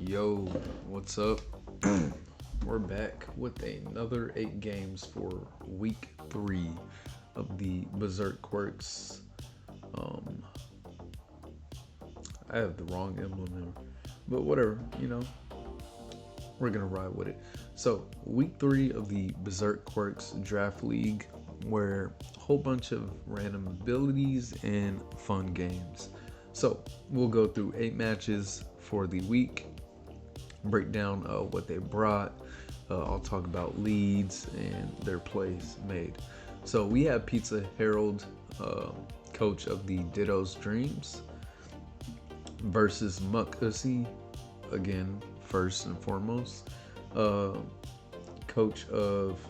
Yo, what's up? We're back with another 8 games for week 3 of the Berserk Quirks. I have the wrong emblem here, but whatever, we're gonna ride with it. So, week 3 of the Berserk Quirks Draft League, where a whole bunch of random abilities and fun games. So, we'll go through 8 matches for the week, break down what they brought. I'll talk about leads and their plays made. So we have Pizza Harold, coach of the Ditto's Dreams, versus Mudkips, again, first and foremost, coach of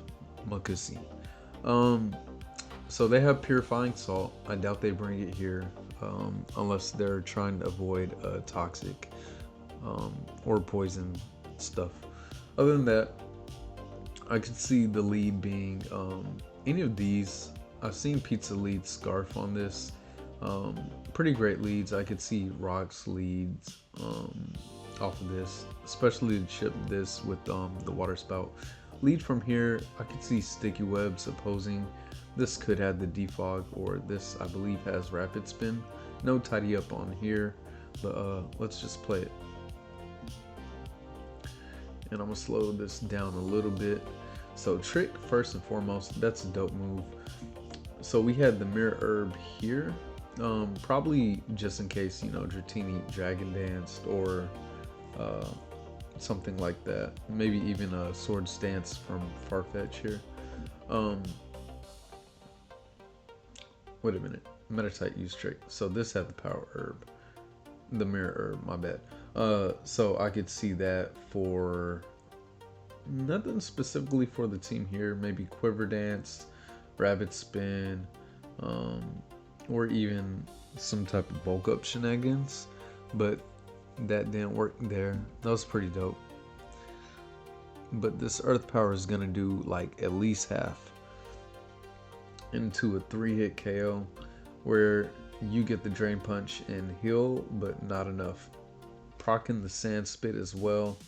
Mudkips. So they have Purifying Salt. I doubt they bring it here, unless they're trying to avoid toxic or poison stuff. Other than that, I could see the lead being any of these. I've seen Pizza lead Scarf on this. Pretty great leads. I could see Rock's leads off of this, especially to chip this with the water spout. Lead from here, I could see Sticky Webs opposing. This could have the defog, or this I believe has Rapid Spin. No tidy up on here, but let's just play it. And I'm gonna slow this down a little bit. So Trick, first and foremost, that's a dope move. So we had the Mirror Herb here, probably just in case, Dratini Dragon Danced or something like that. Maybe even a Sword Stance from Farfetch here. Wait a minute, Metatite used Trick. So this had the Power Herb, the Mirror Herb, my bad. So I could see that for nothing specifically for the team here. Maybe Quiver Dance, Rabbit Spin, or even some type of bulk up shenanigans. But that didn't work there. That was pretty dope. But this Earth Power is gonna do like at least half into a 3-hit KO, where you get the Drain Punch and heal, but not enough. Procking the Sand Spit as well.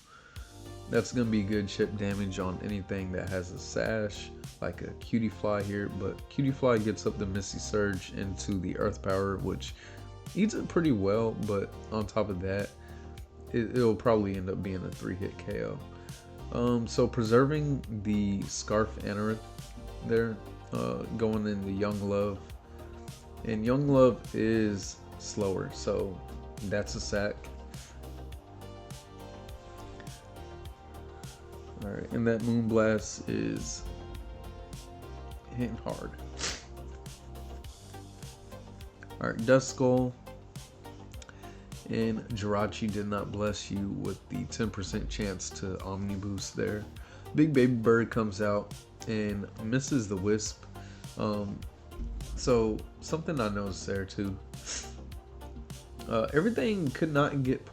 That's gonna be good chip damage on anything that has a sash, like a Cutie Fly here. But Cutie Fly gets up the Misty Surge into the Earth Power, which eats it pretty well. But on top of that, it'll probably end up being a 3-hit KO. So preserving the Scarf Anorith there, going in the Young Love, and Young Love is slower, so that's a sack. Alright, and that Moonblast is hitting hard. Alright, Dust Skull. And Jirachi did not bless you with the 10% chance to Omni Boost there. Big Baby Bird comes out and misses the Wisp. So something I noticed there too. Everything could not get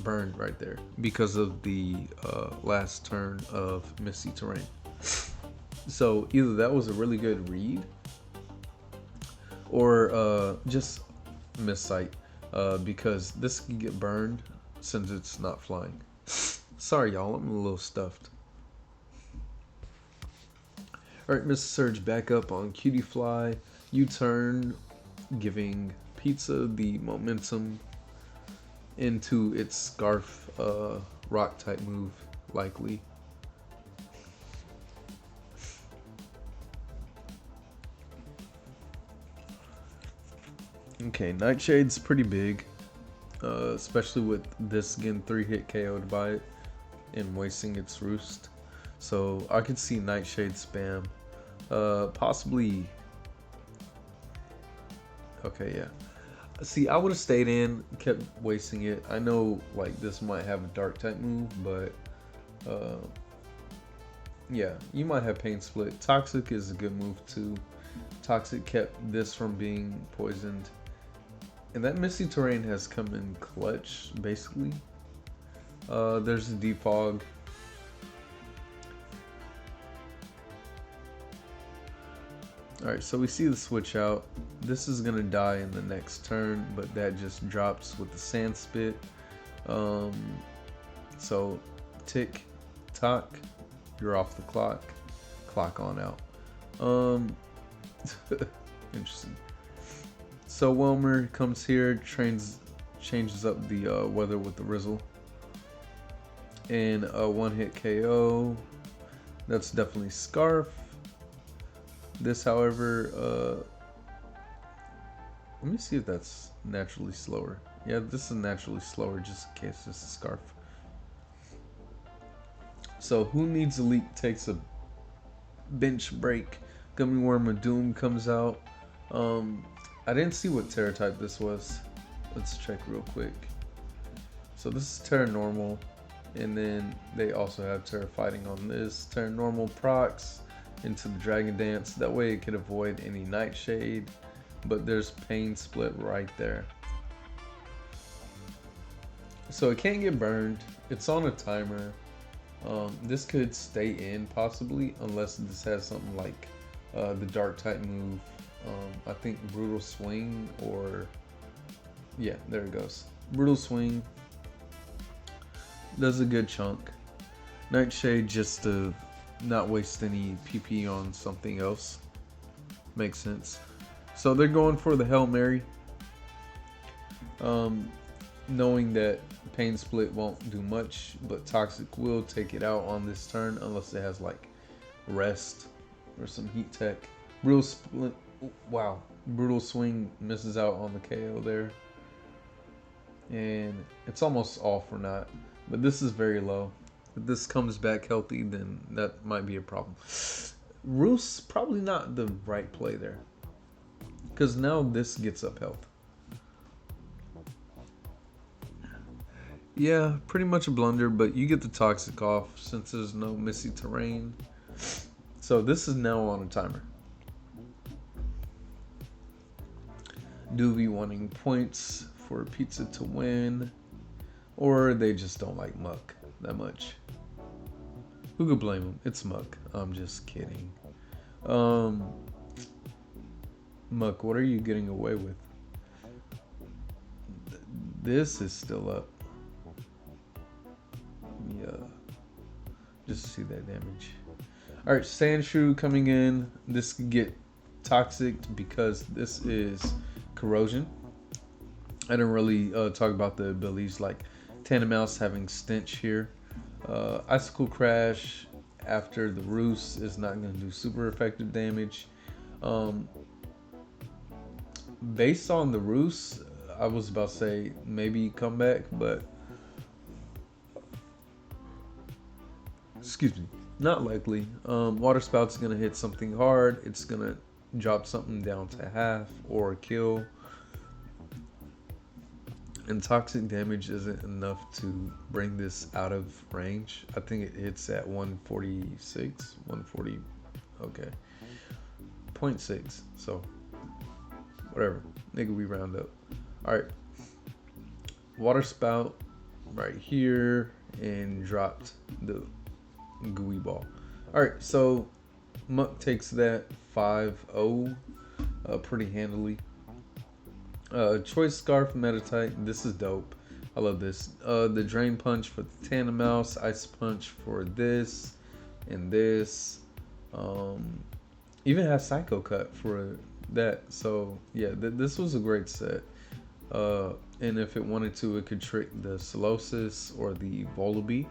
burned right there because of the last turn of Misty Terrain. So either that was a really good read, or just missight, because this can get burned since it's not flying. Sorry y'all, I'm a little stuffed. Alright, Mr. Surge back up on Cutie Fly. U-turn, giving Pizza the momentum into its Scarf rock type move, likely. Okay, Nightshade's pretty big, especially with this getting 3-hit KO'd by it and wasting its roost. So I could see Nightshade spam, possibly. Okay, yeah. See, I would have stayed in, kept wasting it. I know like this might have a dark type move, but yeah, you might have Pain Split. Toxic is a good move too. Toxic kept this from being poisoned. And that Misty Terrain has come in clutch, basically. There's a Defog. Alright, so we see the switch out. This is going to die in the next turn, but that just drops with the Sand Spit. So tick tock, you're off the clock. Clock on out. Interesting. So Wilmer comes here, changes up the weather with the Rizzle, and a one-hit KO. That's definitely Scarf. This, however, let me see if that's naturally slower. Yeah, this is naturally slower, just in case this is Scarf. So Who Needs a Leak takes a bench break. Gummy Worm of Doom comes out. I didn't see what Terra type this was. Let's check real quick. So this is Terra Normal, and then they also have Terra Fighting on this. Terra Normal procs into the Dragon Dance. That way it could avoid any Nightshade, but there's Pain Split right there. So it can't get burned. It's on a timer. This could stay in possibly, unless this has something like the Dark type move. I think Brutal Swing, or yeah, there it goes. Brutal Swing does a good chunk. Nightshade just to not waste any PP on something else. Makes sense. So they're going for the Hail Mary, knowing that Pain Split won't do much, but Toxic will take it out on this turn unless it has like Rest or some Heat Tech. Brutal Split, wow, Brutal Swing misses out on the KO there, and it's almost all for naught. But this is very low. If this comes back healthy, then that might be a problem. Roost, probably not the right play there, because now this gets up health. Yeah, pretty much a blunder, but you get the Toxic off since there's no Misty Terrain. So this is now on a timer. Duvy wanting points for Pizza to win, or they just don't like Muck that much. Who could blame him? It's Muck. I'm just kidding. Muck, what are you getting away with? This is still up. Yeah, just to see that damage. All right, Sandshrew coming in. This could get toxic because this is Corrosion. I didn't really talk about the abilities like Tandemaus having Stench here. Icicle Crash after the Roost is not going to do super effective damage. Based on the Roost, I was about to say maybe comeback, but excuse me, not likely. Water Spout's going to hit something hard. It's going to drop something down to half or kill. And toxic damage isn't enough to bring this out of range. I think it hits at 146, 140, okay. 0.6, so whatever. Nigga, we round up. Alright. Water Spout right here and dropped the gooey ball. Alright, so Muck takes that 5-0 pretty handily. Choice Scarf Metatype, this is dope. I love this. The Drain Punch for the Tandemaus, Ice Punch for this, and this. Even has Psycho Cut for that. So yeah, this was a great set. And if it wanted to, it could trick the Solosis or the Volibee.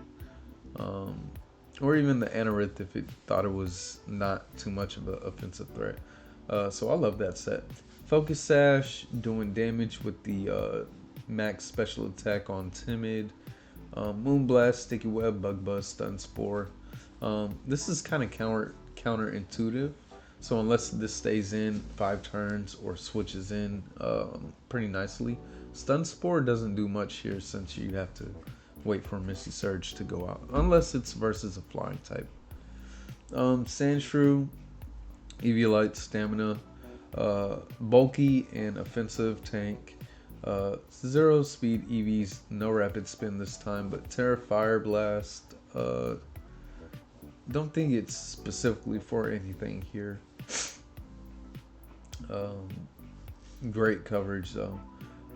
Or even the Anorith if it thought it was not too much of an offensive threat. So I love that set. Focus Sash doing damage with the max special attack on Timid. Moonblast, Sticky Web, Bug Buzz, Stun Spore. This is kind of counterintuitive. So unless this stays in 5 turns or switches in pretty nicely, Stun Spore doesn't do much here since you have to wait for Misty Surge to go out. Unless it's versus a flying type. Sandshrew, Eviolite, Stamina. Bulky and offensive tank. 0 speed EVs, no rapid spin this time, but Terra Fire Blast. Don't think it's specifically for anything here. Great coverage though.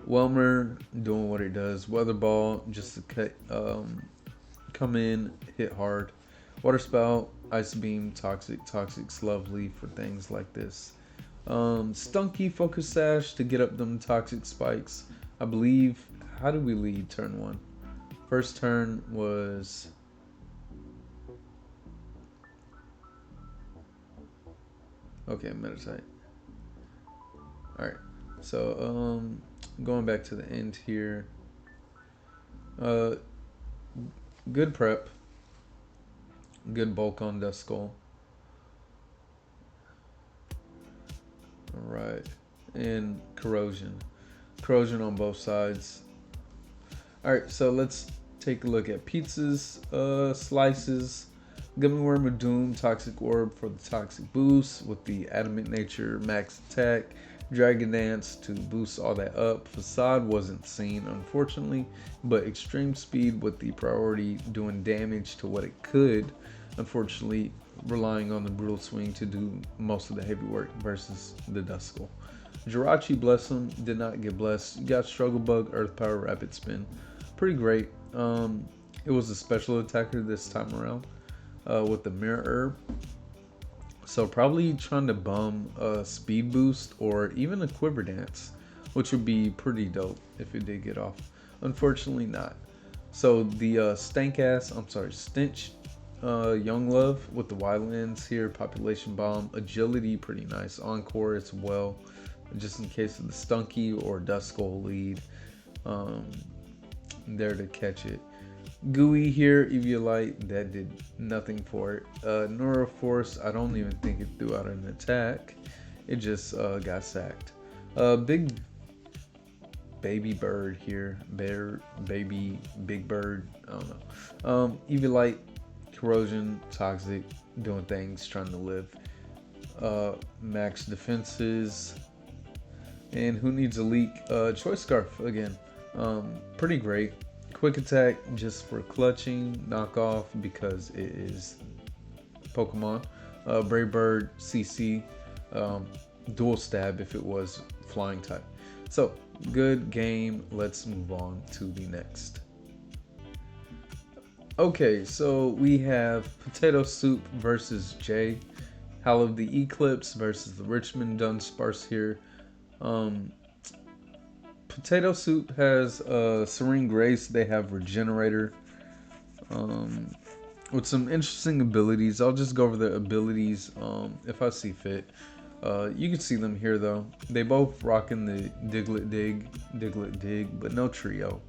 Welmer doing what it does. Weather Ball just to come in, hit hard. Water Spout, Ice Beam, Toxic. Toxic's lovely for things like this. Stunky Focus Sash to get up them Toxic spikes. I believe, how did we lead turn 1? First turn was... Okay, Meditate. Alright, so going back to the end here. Good prep. Good bulk on Duskull. Alright, and Corrosion. Corrosion on both sides. Alright, so let's take a look at pizzas, slices. Gummy Worm of Doom, Toxic Orb for the Toxic boost with the Adamant Nature max attack. Dragon Dance to boost all that up. Facade wasn't seen, unfortunately, but Extreme Speed with the priority doing damage to what it could. Unfortunately, relying on the Brutal Swing to do most of the heavy work versus the Duskull. Jirachi Bless him, did not get blessed. You got Struggle Bug, Earth Power, Rapid Spin. Pretty great. It was a special attacker this time around. With the Mirror Herb. So probably trying to bum a speed boost or even a Quiver Dance, which would be pretty dope if it did get off. Unfortunately not. So the Stench Young Love with the Wildlands here, Population Bomb, Agility pretty nice, Encore as well, just in case of the Stunky or Duskull lead. There to catch it. Gooey here, Eviolite, that did nothing for it. Neuroforce, I don't even think it threw out an attack. It just got sacked. Big baby bird here. Baby big bird, I don't know. Eviolite, Corrosion, Toxic, doing things, trying to live. Max defenses. And who needs a leak? Choice Scarf again. Pretty great. Quick Attack just for clutching, knockoff because it is Pokemon. Brave Bird, CC, Dual Stab if it was Flying type. So, good game. Let's move on to the next. Okay, so we have Potato Soup versus Jay. Howl of the Eclipse versus the Richmond Dudunsparce here. Potato Soup has Serene Grace. They have Regenerator with some interesting abilities. I'll just go over the abilities if I see fit. You can see them here though. They both rocking the Diglett Dig, but no trio.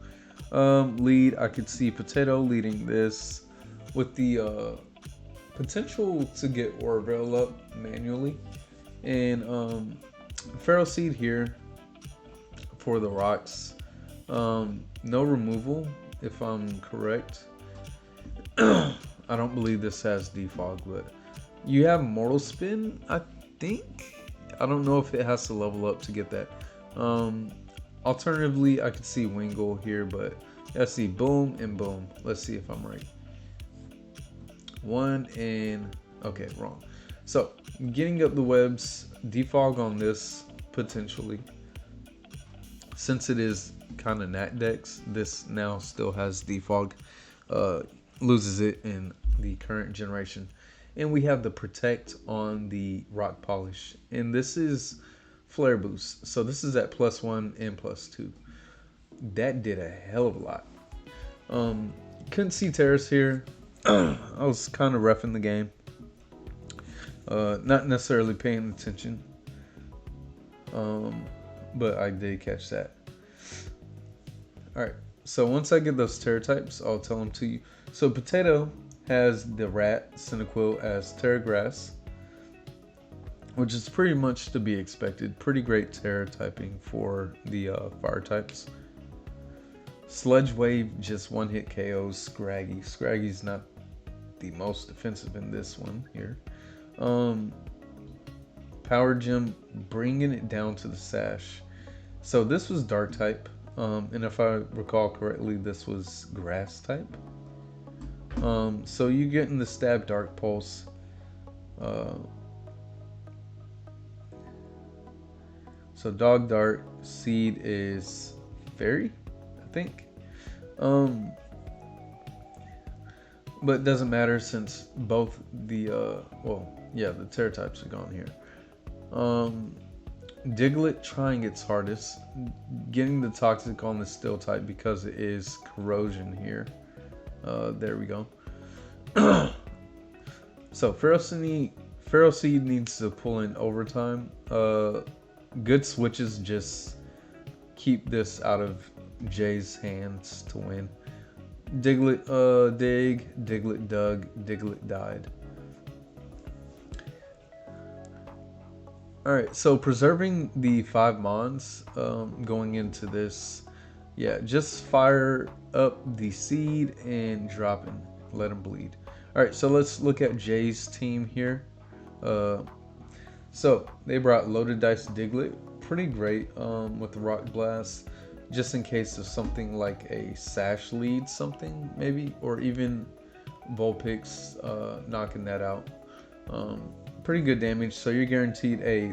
Lead, I could see Potato leading this with the potential to get Orville up manually. And Feral Seed here for the rocks. No removal, if I'm correct. I don't believe this has defog, but you have Mortal Spin, I think. I don't know if it has to level up to get that. Alternatively, I could see Wingull here, but let's see, boom and boom. Let's see if I'm right. One and, okay, wrong. So, getting up the webs, defog on this, potentially. Since it is kind of Nat Dex, this now still has defog. Loses it in the current generation. And we have the Protect on the Rock Polish. And this is Flare Boost. So this is at +1 and +2. That did a hell of a lot. Couldn't see Terrace here. I was kind of roughing the game. Not necessarily paying attention. But I did catch that. Alright, so once I get those Terra types, I'll tell them to you. So Potato has the Rat Cyndaquil as Terra Grass, which is pretty much to be expected. Pretty great Terra typing for the fire types. Sludge Wave just one hit KOs Scraggy. Scraggy's not the most defensive in this one here. Power Gem, bringing it down to the Sash. So this was Dark type, and if I recall correctly, this was Grass type. So you get in the Stab Dark Pulse. So Dog Dart, Seed is fairy, I think. But it doesn't matter since both the the Terra types are gone here. Diglett trying its hardest, getting the toxic on the steel type because it is corrosion here. There we go. So Feral Seed needs to pull in overtime. Good switches just keep this out of Jay's hands to win. Diglett dig, Diglett dug, Diglett died. Alright, so preserving the 5 mons going into this, yeah, just fire up the seed and drop him, let him bleed. Alright, so let's look at Jay's team here. So they brought Loaded Dice Diglett, pretty great with the Rock Blast, just in case of something like a Sash lead something maybe, or even Vulpix knocking that out. Pretty good damage, so you're guaranteed a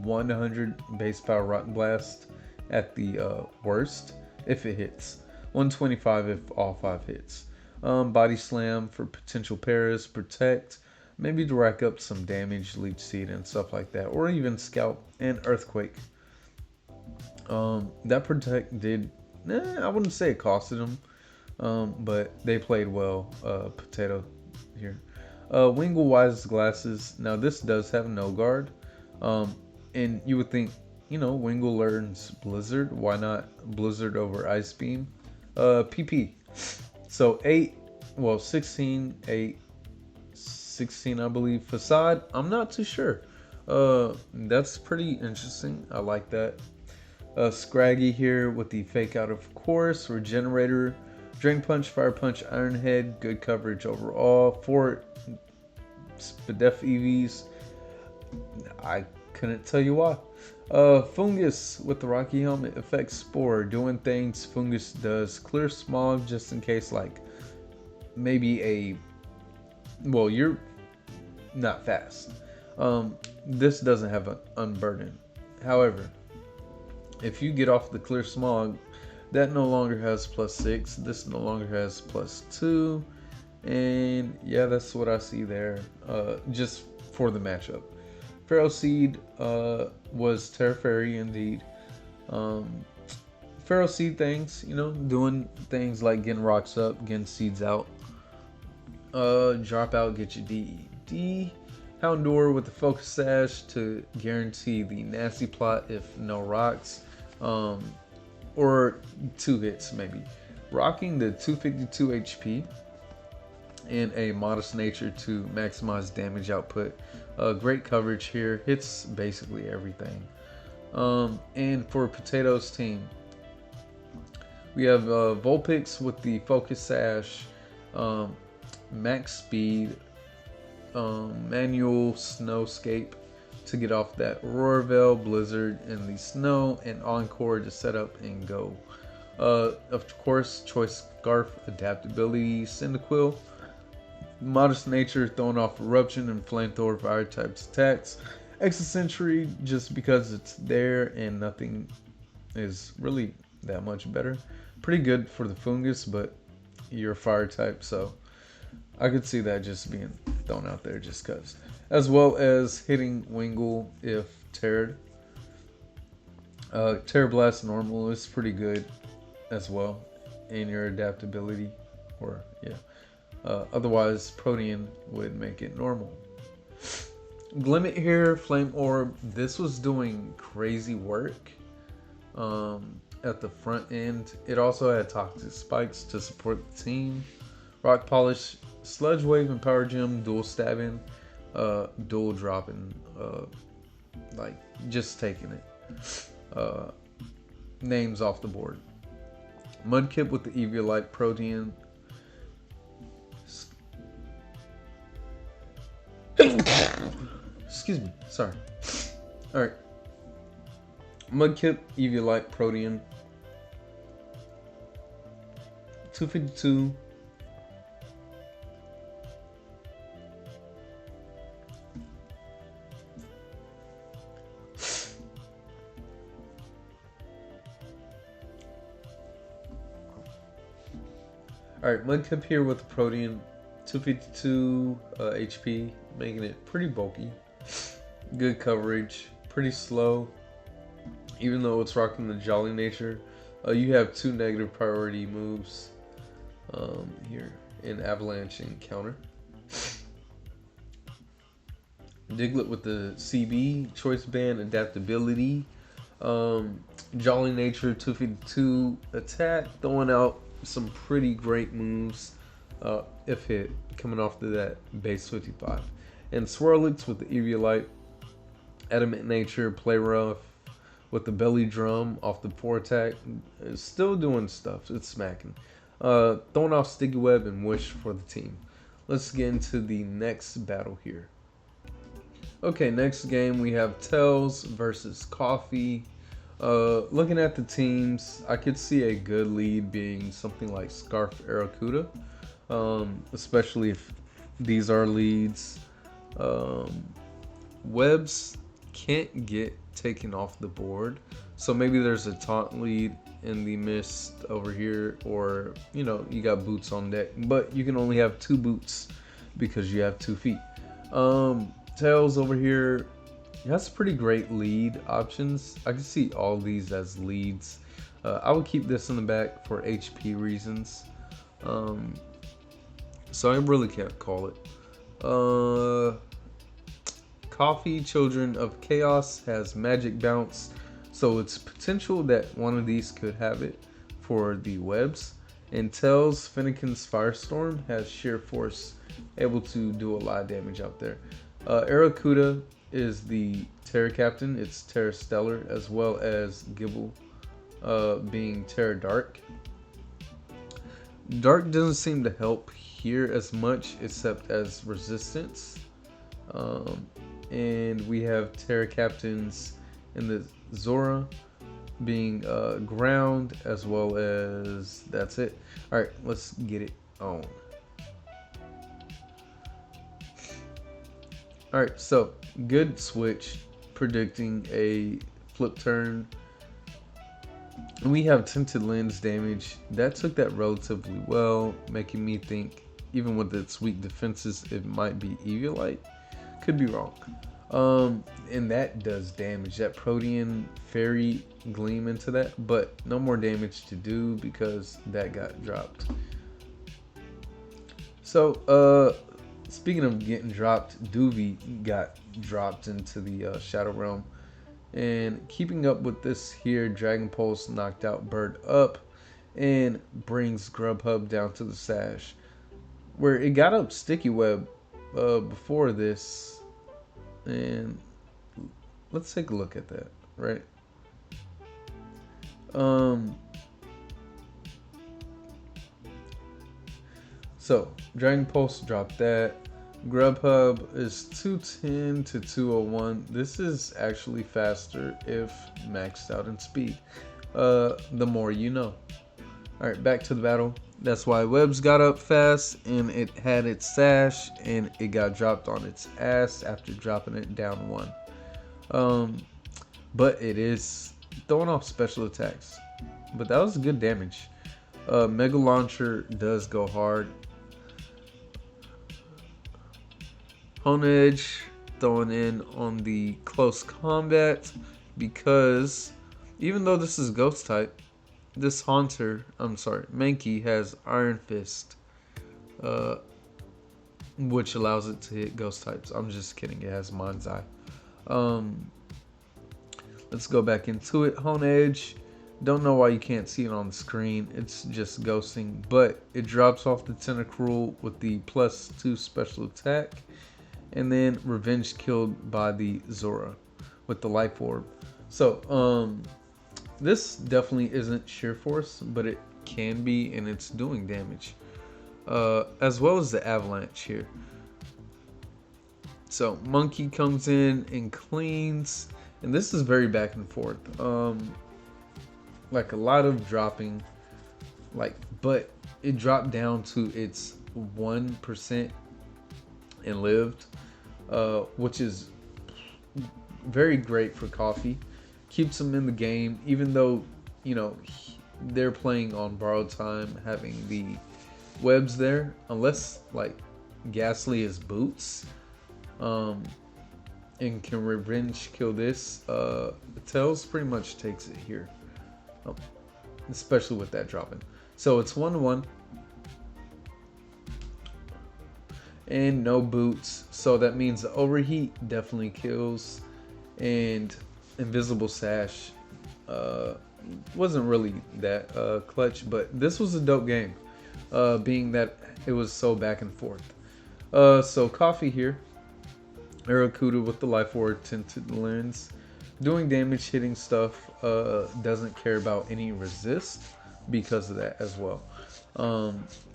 100 base power Rock Blast at the worst if it hits, 125 if all 5 hits. Body Slam for potential paras, Protect, maybe to rack up some damage, Leech Seed and stuff like that, or even Scalp and Earthquake. That Protect did, I wouldn't say it costed them, but they played well. Potato here. Wingull Wise Glasses. Now this does have no guard, and you would think, Wingull learns Blizzard. Why not Blizzard over Ice Beam? PP. So 16, 8, 16, I believe. Facade. I'm not too sure. That's pretty interesting. I like that. Scraggy here with the Fake Out, of course. Regenerator. Drain Punch, Fire Punch, Iron Head, good coverage overall. 4 Spadef EVs, I couldn't tell you why. Fungus with the Rocky Helmet, affects Spore, doing things Fungus does. Clear Smog just in case, like, maybe you're not fast. This doesn't have an Unburden. However, if you get off the Clear Smog, that no longer has +6. This no longer has +2. And yeah, that's what I see there. Just for the matchup. Feral Seed was Terra Fairy indeed. Feral Seed things, doing things like getting rocks up, getting seeds out. Drop out, get your DED. Houndour with the Focus Sash to guarantee the nasty plot if no rocks. Or 2 hits maybe. Rocking the 252 HP and a Modest Nature to maximize damage output. Great coverage here, hits basically everything. And for Potato's team, we have Vulpix with the Focus Sash, max speed, manual Snowscape to get off that Aurora Veil, Blizzard in the snow, and Encore to set up and go. Of course, Choice Scarf, Adaptability, Cyndaquil, Modest Nature, throwing off Eruption and Flamethrower fire types attacks. Excentricity just because it's there and nothing is really that much better. Pretty good for the Fungus, but you're a fire type, so I could see that just being thrown out there just because. As well as hitting Wingull if Terra. Terra Blast normal is pretty good as well in your adaptability, or yeah. Otherwise, Protean would make it normal. Glimmet here, Flame Orb. This was doing crazy work at the front end. It also had Toxic Spikes to support the team. Rock Polish, Sludge Wave, and Power Gem, dual stabbing, dual dropping, like just taking it. Names off the board. Mudkip with the Eviolite Protean. Excuse me, sorry. Alright. Mudkip, Eviolite, Protean. 252. Alright, Mudkip here with the Protean, 252 HP, making it pretty bulky. Good coverage, pretty slow. Even though it's rocking the Jolly nature, you have 2 negative priority moves here in Avalanche and Counter. Diglett with the CB, Choice Band, Adaptability. Jolly nature, 252 attack, throwing out some pretty great moves if hit, coming off to that base 55. And Swirlix with the Eviolite, Adamant nature, play rough with the belly drum off the 4 attack. It's still doing stuff, it's smacking. Throwing off Sticky Web and Wish for the team. Let's get into the next battle here. Okay, next game we have Tails versus Coffee. Looking at the teams, I could see a good lead being something like Scarf Arrokuda, especially if these are leads. Webs can't get taken off the board, so maybe there's a taunt lead in the mist over here, or you know, you got boots on deck, but you can only have 2 boots because you have 2 feet. Tails over here has pretty great lead options. I can see all these as leads. I would keep this in the back for HP reasons. So I really can't call it. Coffee, Children of Chaos, has Magic Bounce, so it's potential that one of these could have it for the webs. And Tails, Fennekin's Firestorm, has Sheer Force, able to do a lot of damage out there. Arrokuda is the Terra Captain. It's Terra Stellar, as well as Gibble being Terra Dark. Dark doesn't seem to help here as much, except as resistance. And we have Terra Captains in the Zora being ground, as well as that's it. Alright, let's get it on. Alright, so good switch, predicting a flip turn. We have Tinted Lens damage. That took that relatively well, making me think, even with its weak defenses, it might be Eviolite. Could be wrong. And that does damage. That Protean Fairy Gleam into that, but no more damage to do because that got dropped. So, speaking of getting dropped, Duvy got dropped into the Shadow Realm. And keeping up with this here, Dragon Pulse knocked out Bird up and brings Grubhub down to the Sash, where it got up Sticky Web before this. And let's take a look at that, right? So Dragon Pulse dropped that. Grubhub is 210 to 201. This is actually faster if maxed out in speed. The more you know. Alright, back to the battle. That's why Webs got up fast, and it had its sash, and it got dropped on its ass after dropping it down 1. But it is throwing off special attacks. But that was good damage. Mega Launcher does go hard. Hone Edge throwing in on the close combat, because even though this is ghost type, this Mankey has Iron Fist, which allows it to hit ghost types. I'm just kidding, it has Mind's Eye. Let's go back into it. Hone Edge, don't know why you can't see it on the screen, it's just ghosting, but it drops off the Tentacruel with the +2 special attack. And then Revenge killed by the Zora with the Life Orb. So, this definitely isn't Sheer Force, but it can be, and it's doing damage. As well as the Avalanche here. So, Monkey comes in and cleans. And this is very back and forth. Like a lot of dropping. But it dropped down to its 1% and lived, which is very great for Coffee. Keeps them in the game, even though, you know, they're playing on borrowed time, having the webs there, unless like Ghastly is boots, and can revenge kill this. Tails pretty much takes it here, especially with that dropping. So it's 1-1. And no boots, so that means the overheat definitely kills, and invisible sash wasn't really that clutch, but this was a dope game, being that it was so back and forth. So Coffee here, Aracuda with the Life Orb Tinted Lens, doing damage, hitting stuff, doesn't care about any resist because of that as well.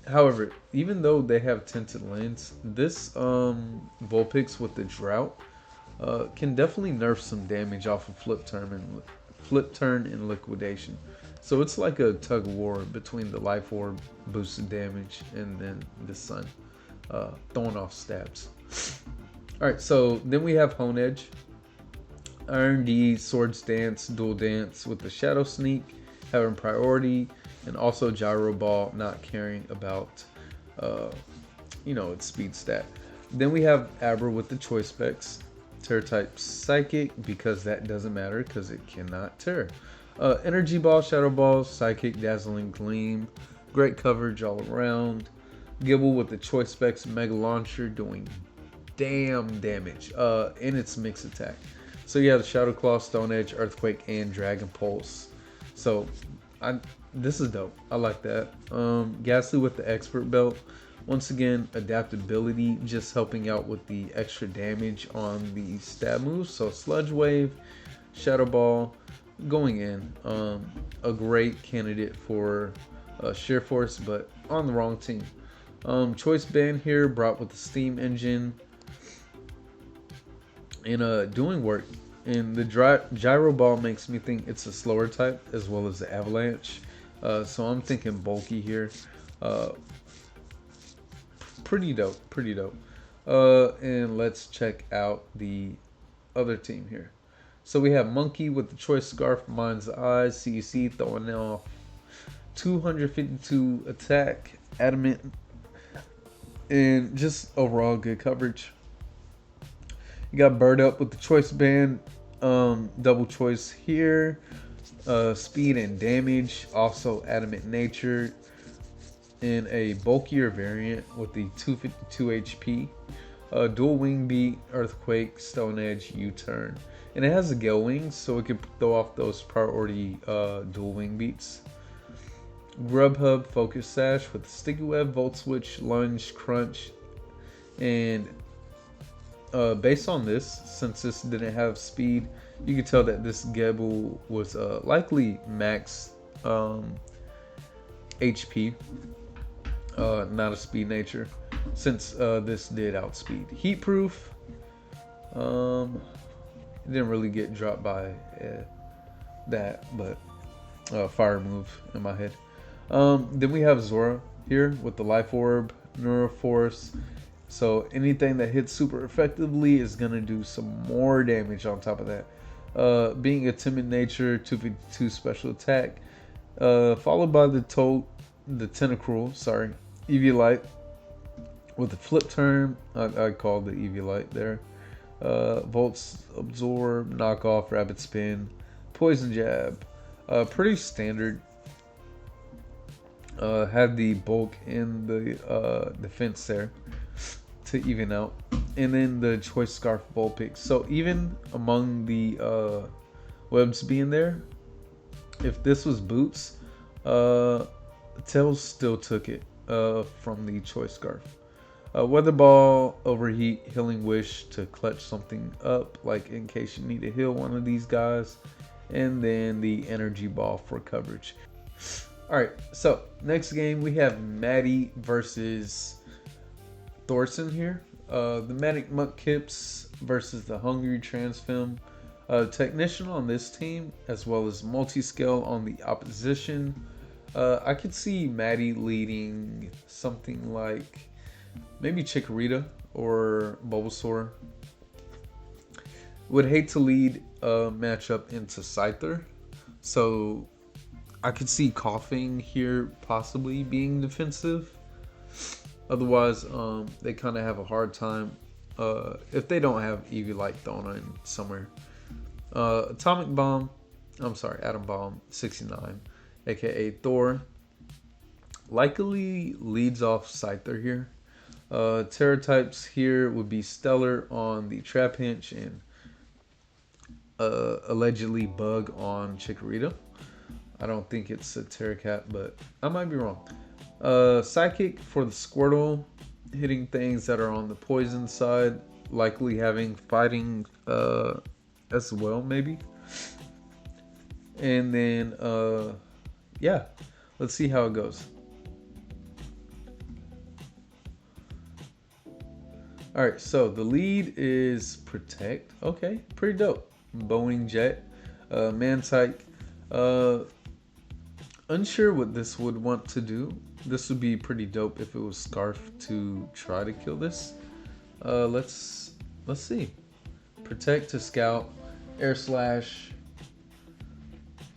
However, even though they have Tinted Lens, this Vulpix with the Drought can definitely nerf some damage off of Flip Turn and Liquidation. So it's like a tug of war between the Life Orb boosted damage and then the Sun throwing off stabs. Alright, so then we have Hone Edge, Iron D, Swords Dance, Dual Dance with the Shadow Sneak, having priority, and also Gyro Ball, not caring about, its speed stat. Then we have Aber with the Choice Specs, Terror type Psychic, because that doesn't matter because it cannot Terror. Energy Ball, Shadow Ball, Psychic, Dazzling Gleam, great coverage all around. Gibble with the Choice Specs, Mega Launcher, doing damn damage in its mix attack. So you have the Shadow Claw, Stone Edge, Earthquake, and Dragon Pulse. So this is dope. I like that. Ghastly with the Expert Belt. Once again, adaptability, just helping out with the extra damage on the stab moves. So Sludge Wave, Shadow Ball, going in. A great candidate for Sheer Force, but on the wrong team. Choice Band here, brought with the Steam Engine, and doing work. And the Gyro Ball makes me think it's a slower type as well as the Avalanche. So I'm thinking bulky here. Pretty dope, pretty dope. And let's check out the other team here. So we have Monkey with the Choice Scarf, Mind's Eye, CEC throwing off 252 attack, Adamant, and just overall good coverage. You got Bird Up with the Choice Band, double choice here, speed and damage, also Adamant Nature, in a bulkier variant with the 252 HP, dual wing beat, Earthquake, Stone Edge, U-turn, and it has a Gale Wings, so it can throw off those priority dual wing beats. Grubhub Focus Sash with the Sticky Web, Volt Switch, Lunge, Crunch, and based on this, since this didn't have speed, you can tell that this Gebel was likely max HP, not a speed nature, since this did outspeed. Heat Proof, it didn't really get dropped by that, but fire move in my head. Then we have Zora here with the Life Orb, Neuroforce. So anything that hits super effectively is going to do some more damage on top of that. Being a timid nature, 252 special attack, followed by the Tentacruel, Eviolite with the Flip Turn. I called the Eviolite there. Volts Absorb, Knockoff, Rapid Spin, Poison Jab. Pretty standard. Had the bulk in the defense there to even out, and then the Choice Scarf Vulpix. So even among the webs being there, if this was boots, Tails still took it from the Choice Scarf. Weather Ball, Overheat, Healing Wish to clutch something up, like in case you need to heal one of these guys, and then the Energy Ball for coverage. Alright, so next game we have Maddie versus Thorson here. The Manic Mudkips versus the Hungry Transfem. Technician on this team, as well as Multiscale on the opposition. I could see Maddie leading something like maybe Chikorita or Bulbasaur. Would hate to lead a matchup into Scyther, so I could see Coughing here possibly being defensive. Otherwise, they kind of have a hard time if they don't have EV Light thrown in somewhere. Atomic Bomb, I'm sorry, Atom Bomb 69, aka Thor, likely leads off Scyther here. Terra types here would be Stellar on the Trapinch and allegedly Bug on Chikorita. I don't think it's a Terracat, but I might be wrong. Psychic for the Squirtle, hitting things that are on the poison side, likely having fighting as well, maybe. And then, yeah, let's see how it goes. Alright, so the lead is Protect. Okay, pretty dope. Boeing Jet, Mantike. Unsure what this would want to do. This would be pretty dope if it was Scarf to try to kill this. Let's see. Protect to Scout, Air Slash.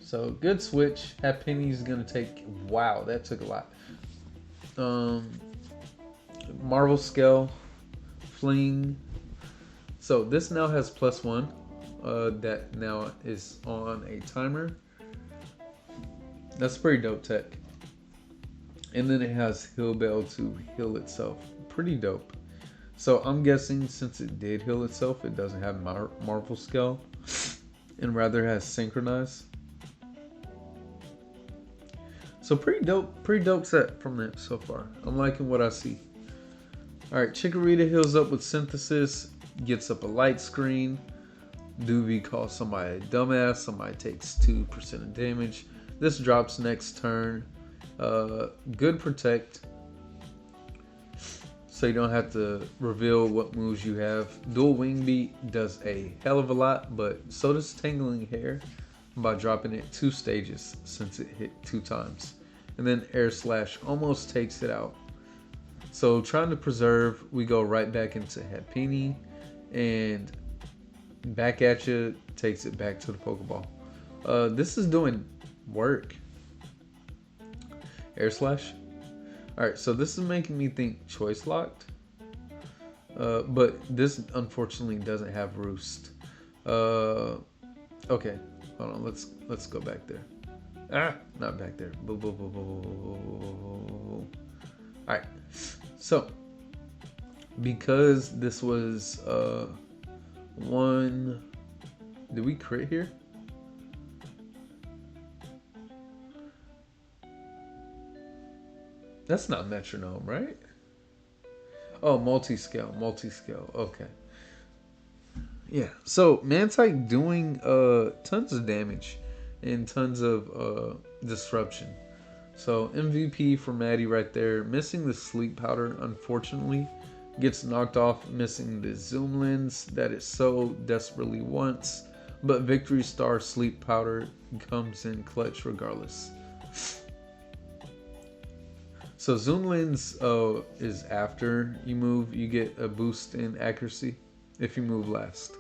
So good switch. Happinny's gonna take. Wow, that took a lot. Marvel Scale, Fling. So this now has +1. That now is on a timer. That's pretty dope tech. And then it has Heal Bell to heal itself. Pretty dope. So I'm guessing since it did heal itself, it doesn't have Marvel Scale and rather has Synchronize. So pretty dope set from it so far. I'm liking what I see. Alright, Chikorita heals up with Synthesis, gets up a light screen. Duvy calls somebody a dumbass, somebody takes 2% of damage. This drops next turn. Good Protect, so you don't have to reveal what moves you have. Dual Wing Beat does a hell of a lot, but so does Tangling Hair by dropping it 2 stages since it hit 2 times. And then Air Slash almost takes it out. So trying to preserve, we go right back into Happiny, and back at you, takes it back to the Pokeball. This is doing work. Air Slash. Alright, so this is making me think Choice Locked. But this unfortunately doesn't have Roost. Okay, hold on, let's go back there. Not back there. Alright, so because this was one. Did we crit here? That's not metronome, right? Oh, multi-scale, okay. Yeah, so Mantike doing tons of damage and tons of disruption. So MVP for Maddie right there. Missing the Sleep Powder, unfortunately. Gets knocked off, missing the Zoom Lens that it so desperately wants. But Victory Star Sleep Powder comes in clutch regardless. So Zoom Lens is after you move. You get a boost in accuracy if you move last.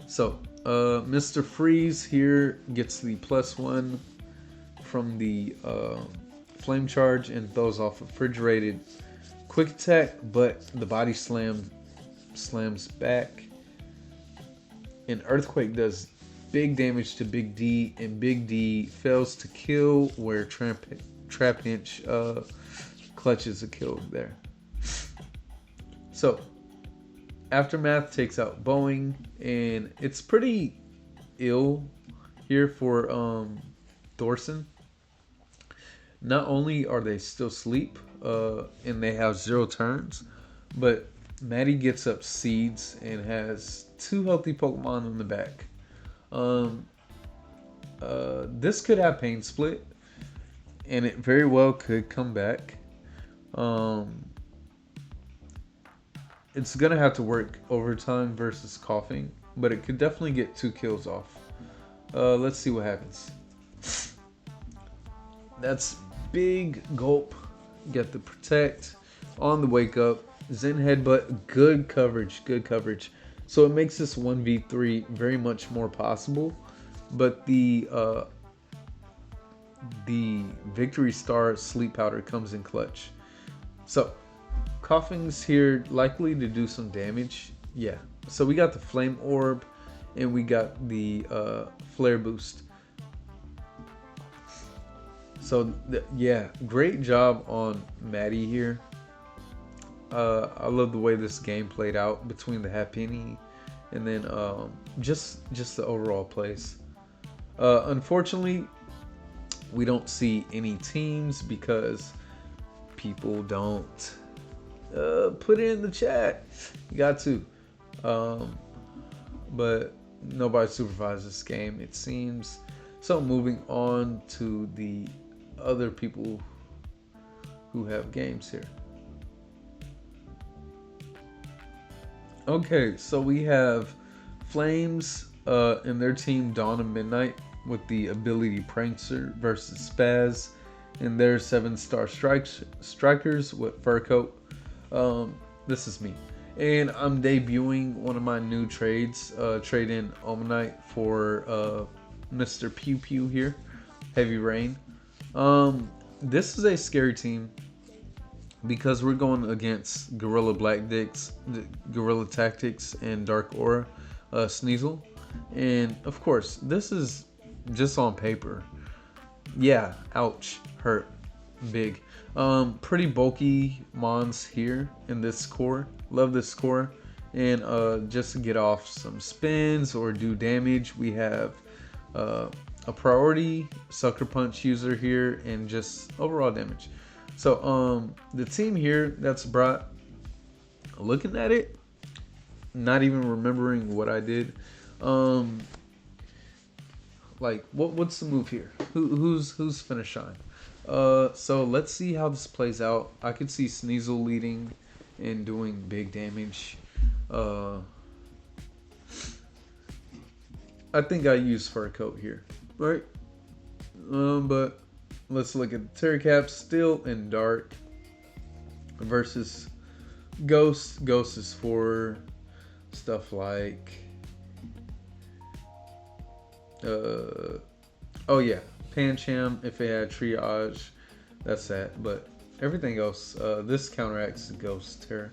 So Mr. Freeze here gets the +1 from the Flame Charge and throws off Refrigerated Quick Attack, but the Body Slam slams back. And Earthquake does big damage to Big D, and Big D fails to kill where Trapinch clutches a kill there. So Aftermath takes out Boeing, and it's pretty ill here for Thorson. Not only are they still asleep and they have 0 turns, but Maddie gets up Seeds and has 2 healthy Pokemon in the back. This could have Pain Split, and it very well could come back. It's gonna have to work overtime versus coughing, but it could definitely get 2 kills off. Let's see what happens. That's big gulp. Get the Protect on the Wake Up. Zen Headbutt, good coverage. So it makes this 1v3 very much more possible. But the the Victory Star Sleep Powder comes in clutch. So, Coughing's here likely to do some damage. Yeah. So we got the Flame Orb, and we got the Flare Boost. So, yeah, great job on Maddie here. I love the way this game played out between the Happiny and then just the overall plays. Unfortunately, we don't see any teams because people don't put it in the chat. You got to. But nobody supervises this game, it seems. So moving on to the other people who have games here. Okay, so we have Flames and their team Dawn of Midnight with the ability Prankster versus Spazz and their 7-star strikers with Fur Coat. This is me. And I'm debuting one of my new trades, trade in Omanite for Mr. Pew Pew here, Heavy Rain. This is a scary team because we're going against Gorilla Black Dicks, Gorilla Tactics, and Dark Aura Sneasel. And of course, this is just on paper. Yeah, ouch, hurt, big. Pretty bulky mons here in this core. Love this core. And just to get off some spins or do damage, we have a priority Sucker Punch user here and just overall damage. So the team here that's brought, looking at it, not even remembering what I did. Like what's the move here? Who's finna shine? So let's see how this plays out. I could see Sneasel leading and doing big damage. I think I use Fur Coat here, right? But let's look at the Terracap, Steel and Dark versus Ghost. Ghost is for stuff like oh yeah, Pancham if it had Triage, that's that. But everything else, this counteracts the Ghost Terror.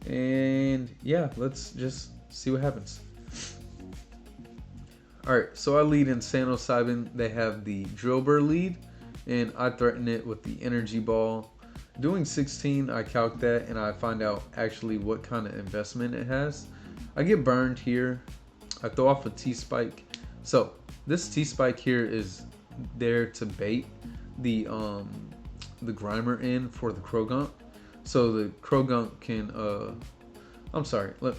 And yeah, let's just see what happens. Alright, so I lead in Sano Cybin. They have the Drillbur lead, and I threaten it with the Energy Ball. Doing 16, I calc that, and I find out actually what kind of investment it has. I get burned here. I throw off a T-Spike. So, this T-Spike here is there to bait the Grimer in for the Krogunk. So the Krogunk can,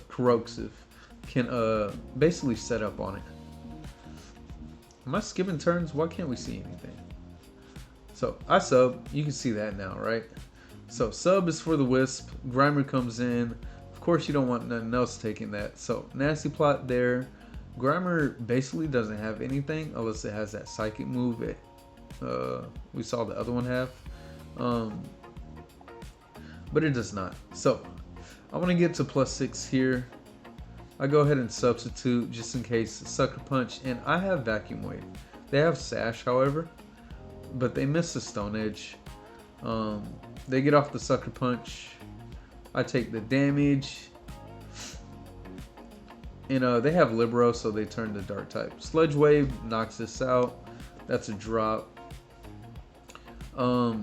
Corrosive can basically set up on it. Am I skipping turns? Why can't we see anything? So I sub. You can see that now, right? So sub is for the Wisp. Grimer comes in. Of course, you don't want nothing else taking that. So Nasty Plot there. Grimer basically doesn't have anything unless it has that Psychic move we saw the other one have. But it does not. So I want to get to +6 here. I go ahead and substitute just in case Sucker Punch, and I have Vacuum Wave. They have Sash, however, but they miss the Stone Edge. They get off the Sucker Punch. I take the damage, and they have Libero, so they turn to Dark type. Sludge Wave knocks this out. That's a drop. I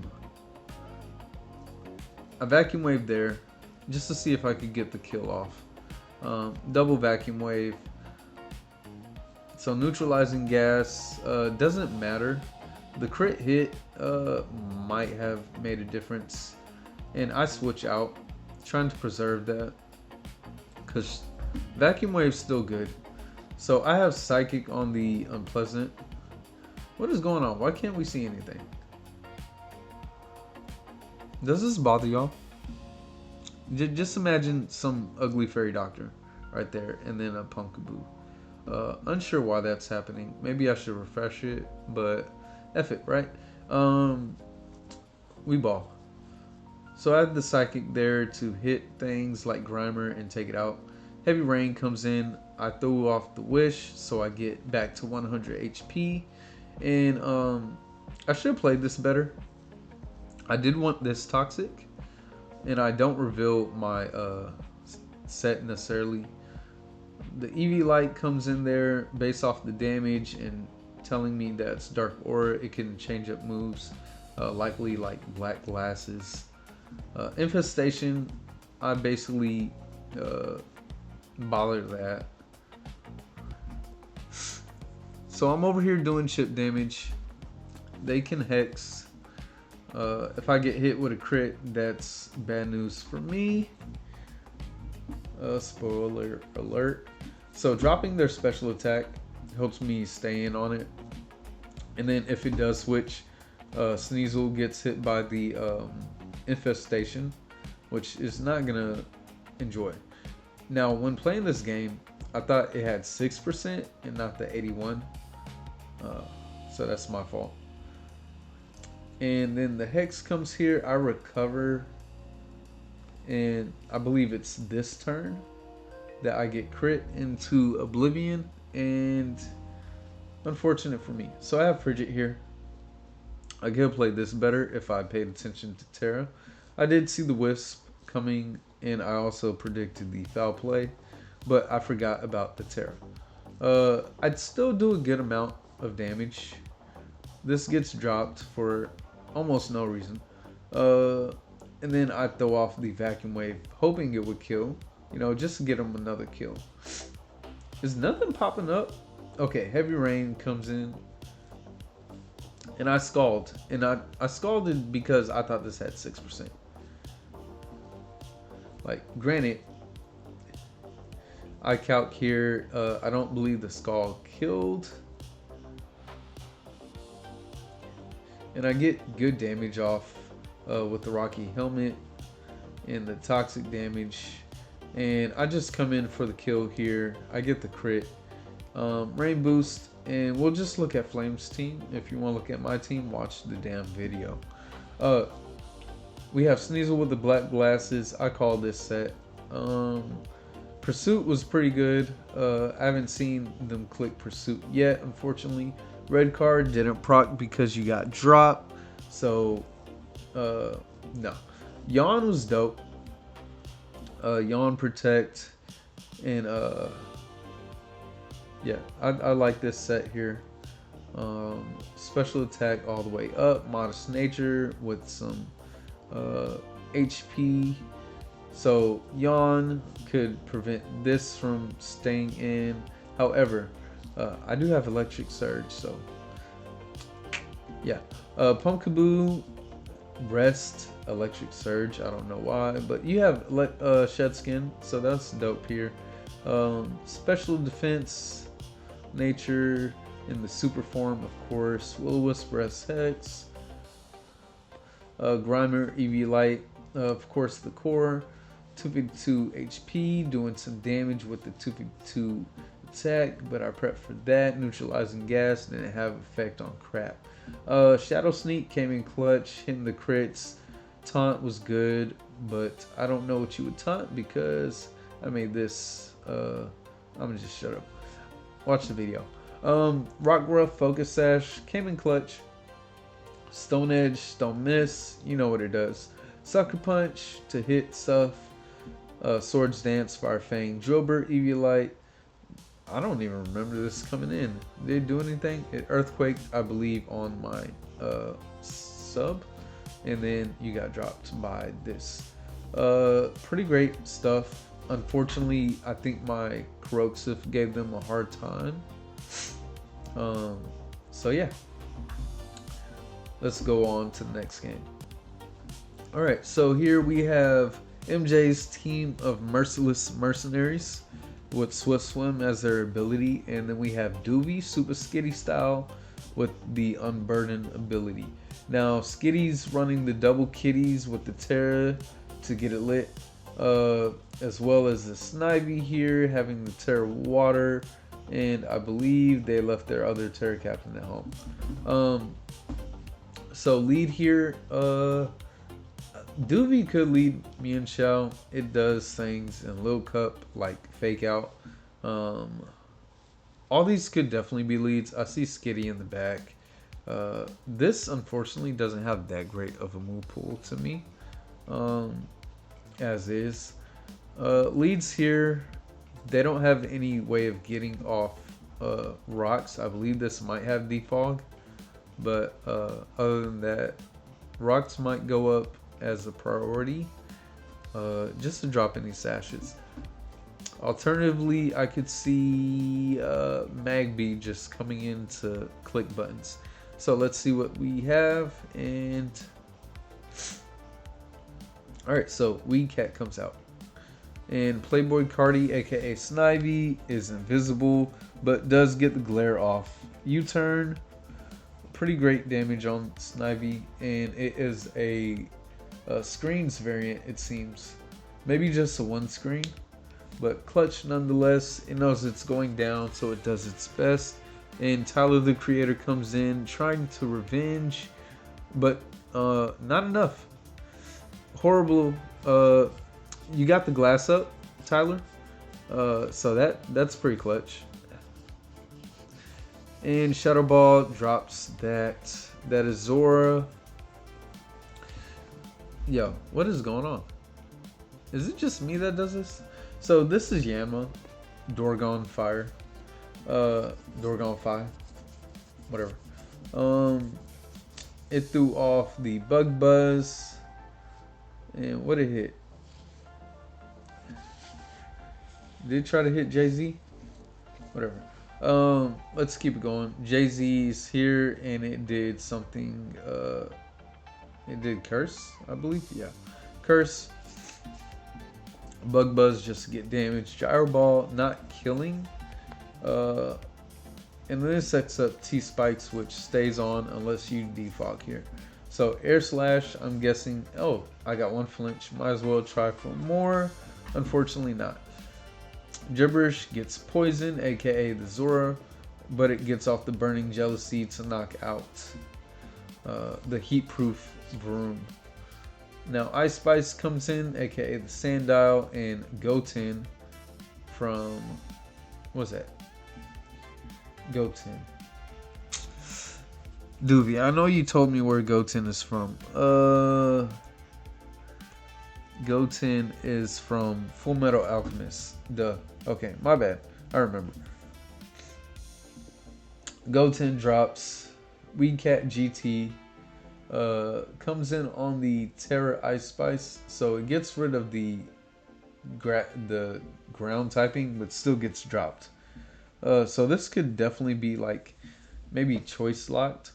Vacuum Wave there just to see if I could get the kill off. Double Vacuum Wave. So neutralizing gas doesn't matter. The crit hit might have made a difference, and I switch out, trying to preserve that because Vacuum Wave's still good. So I have Psychic on the Unpleasant. What is going on? Why can't we see anything? Does this bother y'all? Just imagine some ugly fairy doctor right there, and then a Pumpkaboo. Unsure why that's happening. Maybe I should refresh it, but F it, right? We ball. So I have the Psychic there to hit things like Grimer and take it out. Heavy Rain comes in. I throw off the Wish, so I get back to 100 HP. And I should have played this better. I did want this toxic, and I don't reveal my set necessarily. The EV light comes in there based off the damage and telling me that it's dark aura. It can change up moves, likely like black glasses. Infestation, I basically bother that. So I'm over here doing chip damage. They can hex. If I get hit with a crit, that's bad news for me. Spoiler alert. So dropping their special attack helps me stay in on it. And then if it does switch, Sneasel gets hit by the infestation, which is not gonna enjoy. Now when playing this game, I thought it had 6% and not the 81. So that's my fault. And then the hex comes here. I recover, and I believe it's this turn that I get crit into Oblivion, and unfortunate for me. So I have Frigid here. I could have played this better if I paid attention to Terra. I did see the Wisp coming, and I also predicted the foul play, but I forgot about the Terra. I'd still do a good amount of damage. This gets dropped for almost no reason. And then I throw off the vacuum wave, hoping it would kill, you know, just to get him another kill. Is nothing popping up? Okay, heavy rain comes in, and I scald. And I scalded because I thought this had 6%. Like, granted, I calc here, I don't believe the scald killed. And I get good damage off with the Rocky Helmet and the toxic damage. And I just come in for the kill here. I get the crit. Rain boost. And we'll just look at Flame's team. If you want to look at my team, watch the damn video. We have Sneasel with the black glasses. I call this set. Pursuit was pretty good. I haven't seen them click Pursuit yet, unfortunately. Red card didn't proc because you got dropped. So, no. Yawn was dope. Yawn Protect. And, yeah, I like this set here. Special attack all the way up. Modest Nature with some HP. So, Yawn could prevent this from staying in. However, I do have Electric Surge, so yeah. Pumpkaboo, Rest, Electric Surge. I don't know why, but you have Shed Skin, so that's dope here. Special Defense, Nature in the super form, of course. Will-O-Wisp, Rest Hex. Grimer, EV Light, of course, the core. 252 HP, doing some damage with the 252 attack, but I prepped for that. Neutralizing gas didn't have effect on crap. Shadow Sneak came in clutch, hitting the crits. Taunt was good, but I don't know what you would taunt because I made this. I'm gonna just shut up. Watch the video. Rock Gruff, Focus Sash came in clutch. Stone Edge, Stone Miss, you know what it does. Sucker Punch to hit stuff. Swords Dance, Fire Fang, Drillbur, EV Light. I don't even remember this coming in. Did it do anything? It Earthquaked, I believe, on my sub. And then you got dropped by this. Pretty great stuff. Unfortunately, I think my Corrosive gave them a hard time. So yeah. Let's go on to the next game. Alright, so here we have MJ's team of Merciless Mercenaries with Swift Swim as their ability, and then we have Duvy, SupaSkittyStyle with the Unburden ability. Now Skitty's running the double kitties with the Terra to get it lit, as well as the Snivy here having the Terra Water, and I believe they left their other Terra Captain at home. So lead here, Duvy could lead me and Shell. It does things in Lil Cup like Fake Out. All these could definitely be leads. I see Skitty in the back. This unfortunately doesn't have that great of a move pool to me, as is. Leads here, they don't have any way of getting off rocks. I believe this might have defog, but other than that, rocks might go up as a priority, just to drop any sashes. Alternatively, I could see Magby just coming in to click buttons. So let's see what we have. And alright, so Weed Cat comes out. And Playboy Cardi, aka Snivy, is invisible, but does get the glare off. U-turn, pretty great damage on Snivy, and it is a screens variant, it seems. Maybe just a one screen, but clutch nonetheless. It knows it's going down, so it does its best. And Tyler the Creator comes in trying to revenge, but not enough. Horrible. You got the glass up, Tyler. So that's pretty clutch. And Shadow Ball drops that. That is Zora. Yo, what is going on? Is it just me that does this? So this is Yama, Dorgon Fire, Dorgon Fire, whatever. It threw off the Bug Buzz, and what it hit? Did it try to hit Jay-Z? Whatever. Let's keep it going. Jay-Z's here, and it did something. It did Curse, I believe. Yeah, Curse. Bug Buzz just to get damaged. Gyro Ball not killing. And then this sets up T-Spikes, which stays on unless you defog here. So Air Slash, I'm guessing. Oh, I got one flinch. Might as well try for more. Unfortunately not. Gibberish gets poison, aka the Zora, but it gets off the Burning Jealousy to knock out the Heat-Proof Vroom. Now Ice Spice comes in, aka the Sandile, and Goten from, what's that? Goten. Duvy, I know you told me where Goten is from. Goten is from Full Metal Alchemist. Duh. Okay, my bad. I remember. Goten drops Weed Cat GT. Comes in on the Terra Ice Spice, so it gets rid of the ground typing, but still gets dropped. So this could definitely be like maybe choice locked.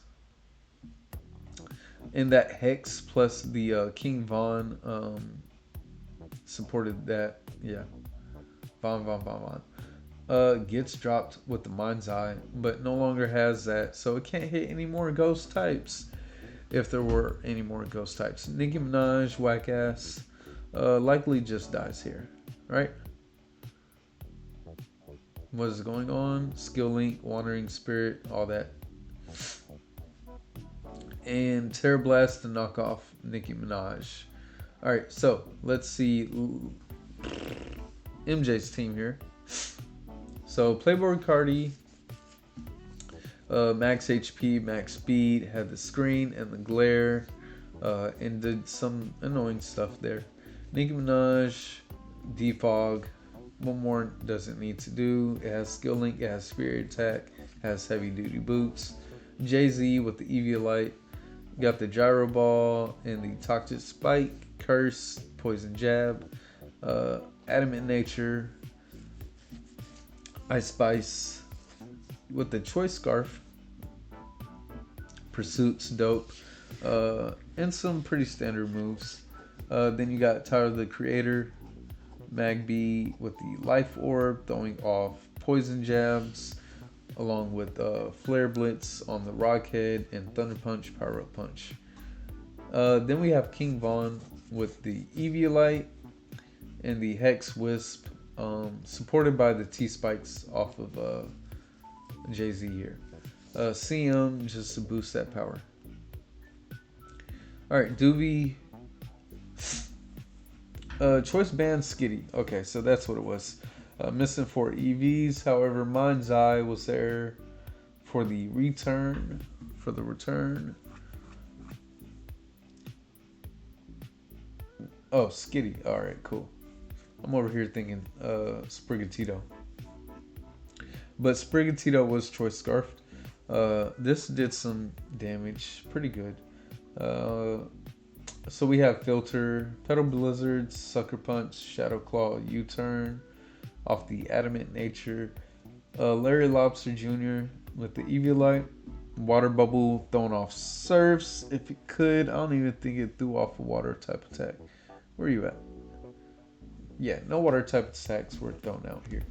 And that Hex plus the King Von supported that. Yeah, Von. Gets dropped with the Mind's Eye, but no longer has that, so it can't hit any more ghost types. If there were any more ghost types. Nicki Minaj, whack ass, likely just dies here, right? What is going on? Skill Link, Wandering Spirit, all that. And Terror Blast to knock off Nicki Minaj. Alright, so let's see MJ's team here. So Playboy Cardi, max HP, max speed, had the screen and the glare, and did some annoying stuff there. Nicki Minaj, defog, one more doesn't need to do. It has skill link, it has spirit attack, has heavy duty boots. Jay-Z with the Eviolite, got the gyro ball and the toxic spike, curse, poison jab, adamant nature, Ice Spice with the choice scarf, pursuits, dope, and some pretty standard moves. Then you got Tyler the Creator, Magby with the life orb, throwing off poison jabs, along with flare blitz on the rockhead and thunder punch, power up punch. Then we have King Von with the Eviolite and the Hex Wisp, supported by the T spikes off of Jay-Z here. CM just to boost that power. Alright, Duvy. Choice band Skitty. Okay, so that's what it was. Missing 4 EVs. However, Mind's Eye was there for the return for the return. Oh, Skitty. Alright, cool. I'm over here thinking Sprigatito. But Sprigatito was Choice Scarfed. This did some damage. Pretty good. So we have Filter, Petal Blizzard, Sucker Punch, Shadow Claw, U-Turn off the Adamant Nature. Larry Lobster Jr. with the Eviolite. Water Bubble thrown off Surfs. If it could, I don't even think it threw off a water type attack. Where are you at? Yeah, no water type attacks were thrown out here.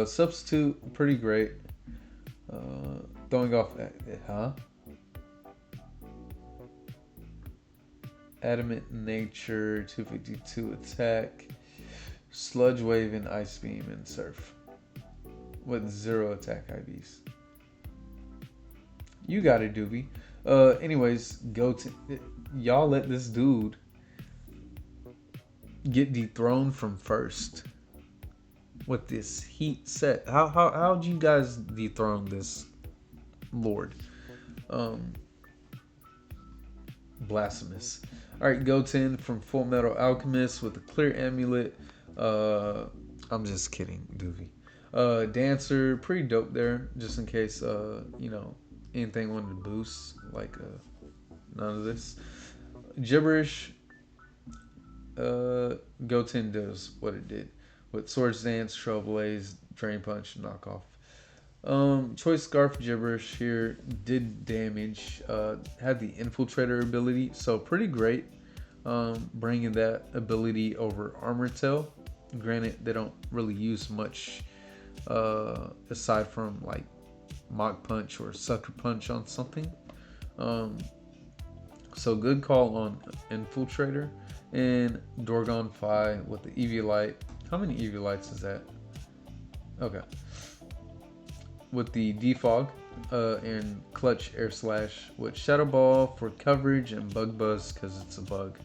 Substitute, pretty great. Throwing off, Adamant Nature, 252 attack. Sludge Wave and Ice Beam and Surf. With 0 attack IVs. You got it, Duvy. Anyways, go to... Y'all let this dude get dethroned from first. With this heat set. How'd you guys dethrone this lord? Blasphemous. Alright, Goten from Full Metal Alchemist with a clear amulet. I'm just kidding, Duvy. Dancer, pretty dope there, just in case you know, anything wanted to boost, like none of this. Gibberish, Goten does what it did with Swords Dance, Trailblaze, Drain Punch, Knockoff. Choice Scarf Gibberish here did damage, had the Infiltrator ability, so pretty great, bringing that ability over Armor Tail. Granted, they don't really use much aside from like Mach Punch or Sucker Punch on something. So good call on Infiltrator. And Dorgon Fi with the Eviolite. How many Eviolites is that? Okay. With the Defog and Clutch Air Slash with Shadow Ball for coverage and Bug Buzz because it's a bug.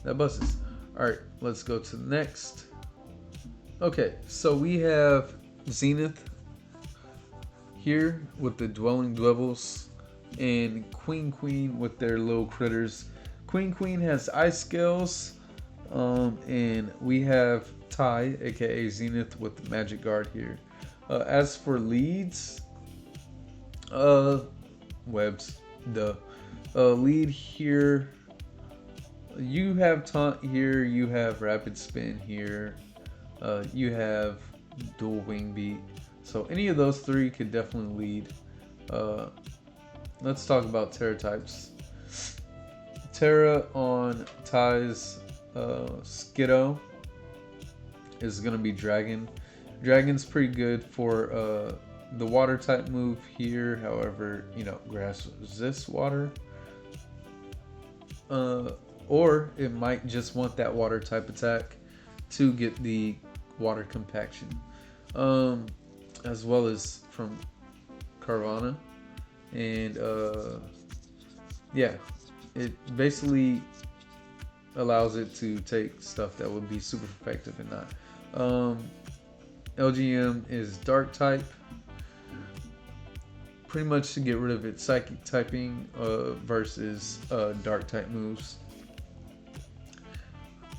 That buzzes. Alright, let's go to the next. Okay, so we have Zenith here with the Dwelling Dwebbles and Queen with their little critters. Queen has Ice Scales, and we have Ty, aka Zenith, with the Magic Guard here. As for leads, Webs, lead here, you have Taunt here, you have Rapid Spin here, you have Dual Wing Beat, so any of those three could definitely lead. Let's talk about Terra types. Terra on Ty's Skiddo is going to be Dragon. Dragon's pretty good for the water type move here. However, you know, grass resists water. Or it might just want that water type attack to get the water compaction. As well as from Carvana. And yeah, it basically allows it to take stuff that would be super effective and not. LGM is Dark type, pretty much to get rid of its Psychic typing versus Dark type moves.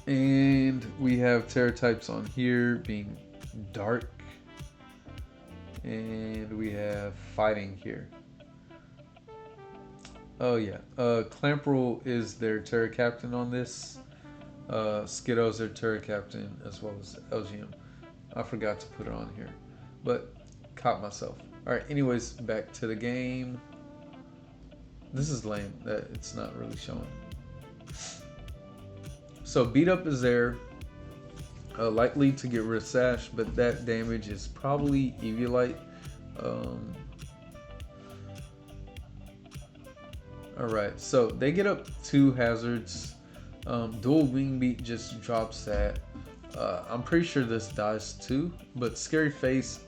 And we have Terra types on here being Dark, and we have Fighting here. Oh yeah, Clamperl is their Terra Captain on this. Skiddo's their Terra Captain as well as LGM. I forgot to put it on here, but caught myself. Alright, anyways, back to the game. This is lame that it's not really showing. So Beat Up is there. Likely to get rid of Sash, but that damage is probably Eviolite. Alright, so they get up 2 hazards. Dual Wing Beat just drops that. I'm pretty sure this dies too, but Scary Face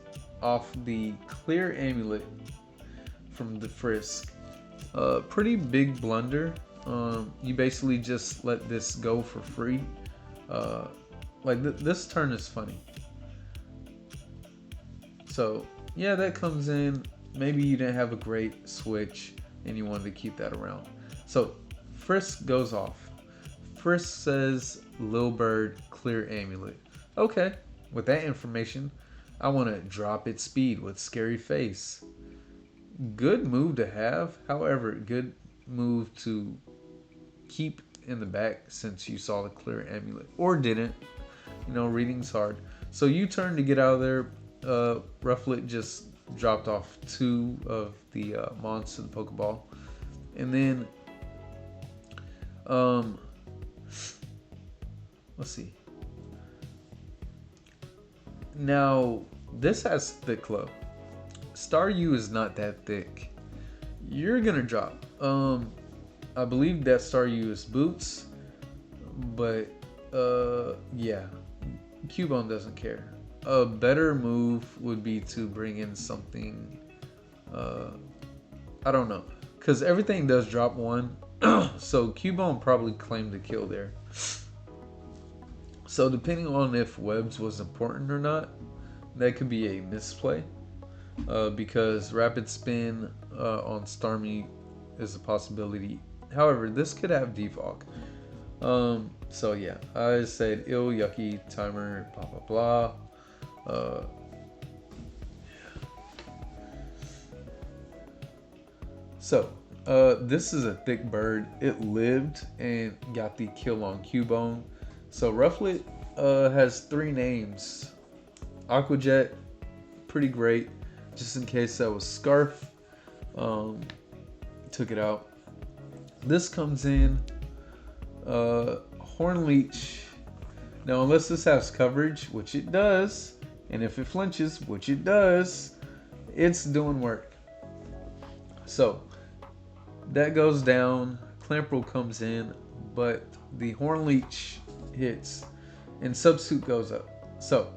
off the clear amulet from the Frisk. Pretty big blunder. You basically just let this go for free. Like this turn is funny. So yeah, that comes in. Maybe you didn't have a great switch and you wanted to keep that around. So Frisk goes off. Frisk says Lil Bird clear amulet. Okay, with that information, I want to drop its speed with scary face. Good move to have. However, good move to keep in the back since you saw the clear amulet. Or didn't. You know, reading's hard. So you turn to get out of there. Rufflet just dropped off 2 of the Mons to the Pokeball. And then, let's see. Now, this has thick glow. Staryu is not that thick. You're gonna drop. I believe that Staryu is boots, but yeah, Cubone doesn't care. A better move would be to bring in something. I don't know, because everything does drop 1, so Cubone probably claimed the kill there. So depending on if Webs was important or not, that could be a misplay. Because Rapid Spin on Starmie is a possibility. However, this could have Defog. So yeah, I said ill, yucky, timer, blah blah blah. So this is a thick bird. It lived and got the kill on Cubone. So Rufflet has 3 names. Aquajet, pretty great. Just in case that was Scarf. Took it out. This comes in. Hornleech. Now, unless this has coverage, which it does, and if it flinches, which it does, it's doing work. So, that goes down. Clamperl comes in, but the Hornleech hits, and Substitute goes up. So,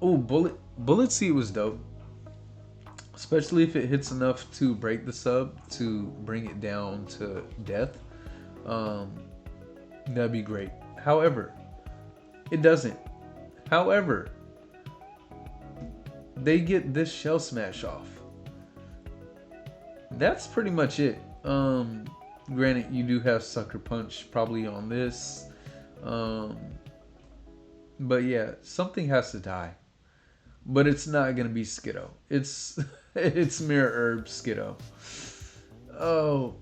oh, Bullet Seed was dope. Especially if it hits enough to break the sub to bring it down to death. That'd be great. However, it doesn't. However, they get this Shell Smash off. That's pretty much it. Granted, you do have Sucker Punch probably on this. But yeah, something has to die. But it's not going to be Skiddo. It's Mirror Herb Skiddo. Oh,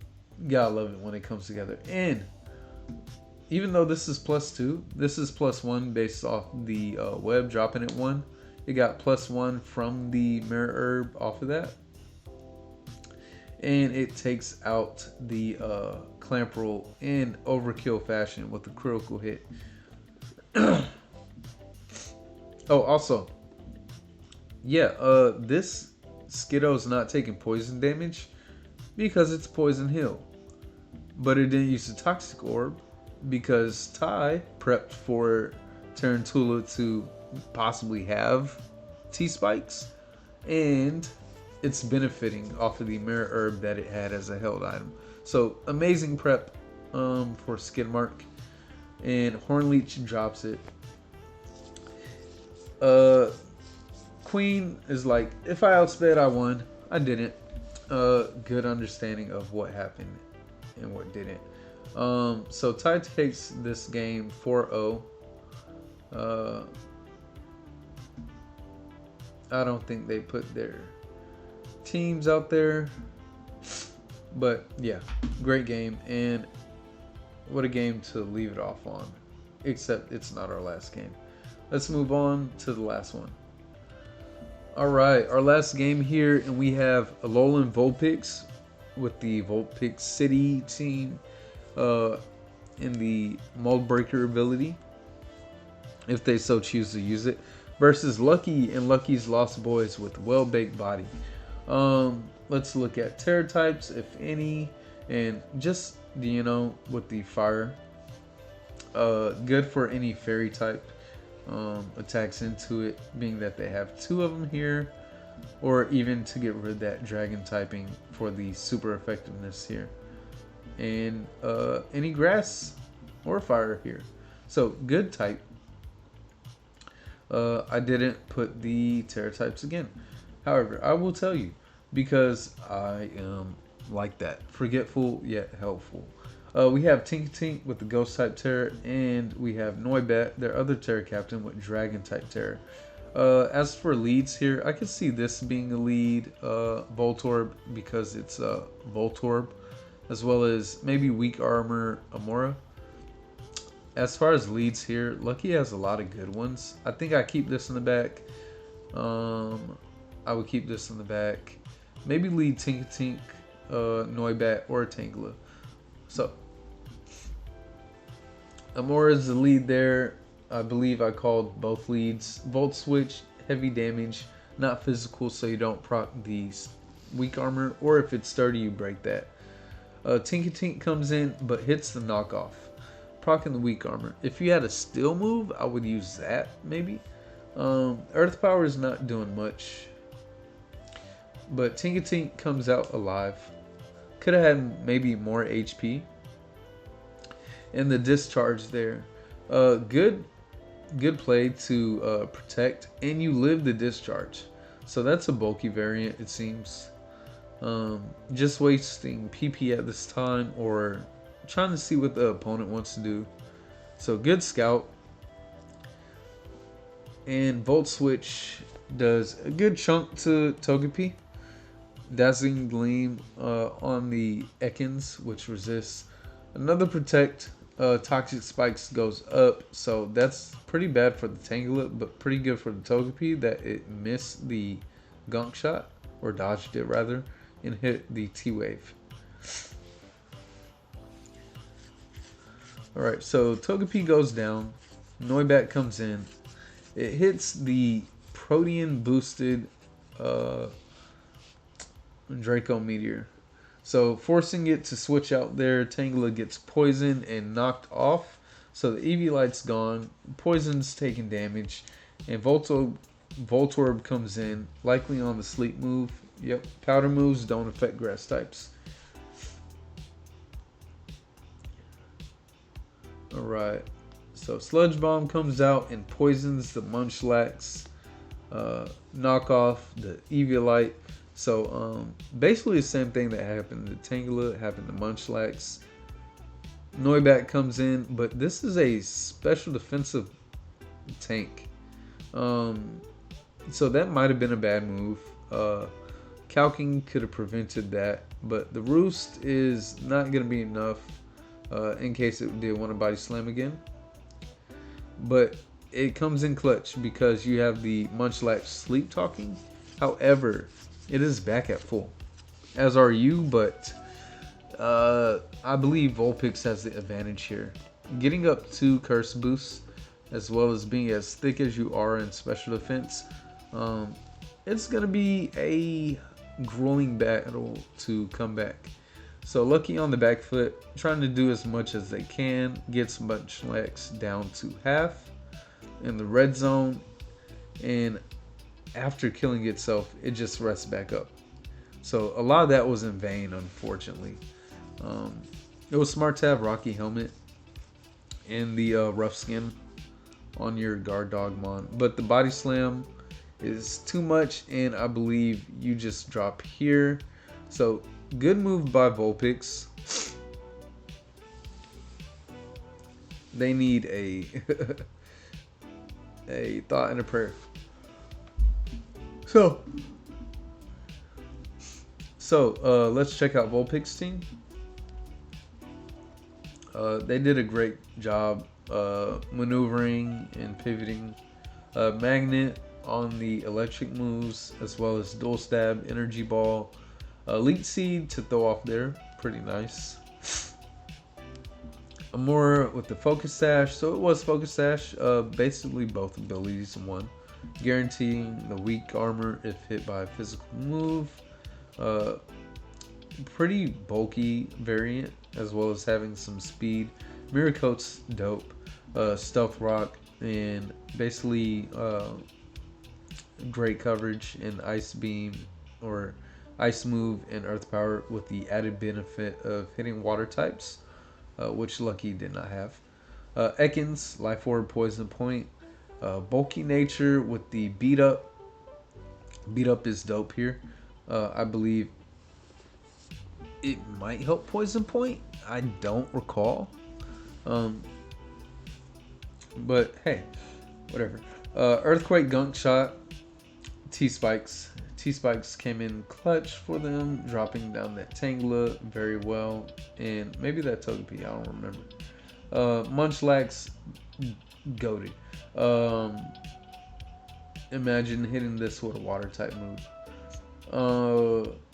gotta love it when it comes together. And even though this is +2, this is +1 based off the web dropping at 1. It got +1 from the Mirror Herb off of that. And it takes out the Clamperl in overkill fashion with a critical hit. Oh, also, yeah, this Skiddo's not taking poison damage because it's Poison Hill. But it didn't use the Toxic Orb because Ty prepped for Tarantula to possibly have T-Spikes. And it's benefiting off of the Mirror Herb that it had as a held item. So, amazing prep for Skidmark. And Hornleech drops it. Queen is like, if I outsped, I won. I didn't. Good understanding of what happened and what didn't. So Ty takes this game 4-0. I don't think they put their teams out there. But yeah, great game. And what a game to leave it off on. Except it's not our last game. Let's move on to the last one. Alright, our last game here, and we have Alolan Vulpix with the Vulpix City team in the Mold Breaker ability, if they so choose to use it, versus Lucky and Lucky's Lost Boys with Well-Baked Body. Let's look at Terror types, if any, and just, you know, with the Fire. Good for any Fairy type. Attacks into it, being that they have 2 of them here, or even to get rid of that dragon typing for the super effectiveness here. And any grass or fire here. So good type. I didn't put the terror types again. However, I will tell you because I am like that, forgetful yet helpful. We have Tink with the Ghost type Terror, and we have Noibat, their other Terror Captain, with Dragon type Terror. As for leads here, I could see this being a lead, Voltorb, because it's Voltorb, as well as maybe Weak Armor Amora. As far as leads here, Lucky has a lot of good ones. I think I keep this in the back. I would keep this in the back. Maybe lead Tink, Noibat, or Tangela. So, Amora is the lead there. I believe I called both leads. Volt Switch, heavy damage, not physical, so you don't proc the weak armor, or if it's sturdy, you break that. Tink comes in, but hits the knockoff, proccing the weak armor. If you had a steel move, I would use that, maybe. Earth Power is not doing much, but Tink comes out alive. Could have had maybe more HP. And the discharge there. Good play to protect, and you live the discharge. So that's a bulky variant, it seems. Just wasting PP at this time, or trying to see what the opponent wants to do. So good scout. And Volt Switch does a good chunk to Togepi. Dazzling Gleam on the Ekans, which resists. Another protect. Toxic Spikes goes up, so that's pretty bad for the Tangela, but pretty good for the Togepi that it missed the Gunk Shot, or dodged it rather, and hit the T-Wave. Alright, so Togepi goes down, Noibat comes in, it hits the Protean boosted Draco Meteor. So forcing it to switch out there, Tangela gets poisoned and knocked off. So the Eviolite's gone, Poison's taking damage, and Voltorb comes in, likely on the sleep move. Yep, powder moves don't affect grass types. Alright, so Sludge Bomb comes out and poisons the Munchlax, knock off the Eviolite. So basically the same thing that happened to Tangela, happened to Munchlax. Noibat comes in, but this is a special defensive tank. So that might have been a bad move. Calking could have prevented that, but the Roost is not going to be enough in case it did want to body slam again. But it comes in clutch because you have the Munchlax sleep talking. However, it is back at full, as are you, but I believe Vulpix has the advantage here. Getting up 2 curse boosts, as well as being as thick as you are in special defense, it's going to be a grueling battle to come back. So Lucky on the back foot, trying to do as much as they can, gets Munchlax down to half in the red zone, and after killing itself, it just rests back up. So a lot of that was in vain, unfortunately. It was smart to have Rocky Helmet and the Rough Skin on your Guard Dogmon, but the Body Slam is too much, and I believe you just drop here. So good move by Vulpix. They need a a thought and a prayer. So let's check out Vulpix team. They did a great job maneuvering and pivoting. Magnet on the electric moves, as well as Dual Stab, Energy Ball, Leech Seed to throw off there. Pretty nice. Amora with the Focus Sash. So it was Focus Sash. Basically both abilities in one. Guaranteeing the weak armor if hit by a physical move. Pretty bulky variant, as well as having some speed. Mirror Coat's dope. Stealth Rock, and basically great coverage in Ice Beam or Ice Move and Earth Power, with the added benefit of hitting water types, which Lucky did not have. Ekans, Life Orb, Poison Point. Bulky nature with the beat up Beat up is dope here. I believe it might help Poison Point. I don't recall. But hey, whatever. Earthquake Gunk Shot. T-Spikes. T-Spikes came in clutch for them, dropping down that Tangela very well. And maybe that Togepi, I don't remember. Munchlax, goated. Imagine hitting this with a water type move.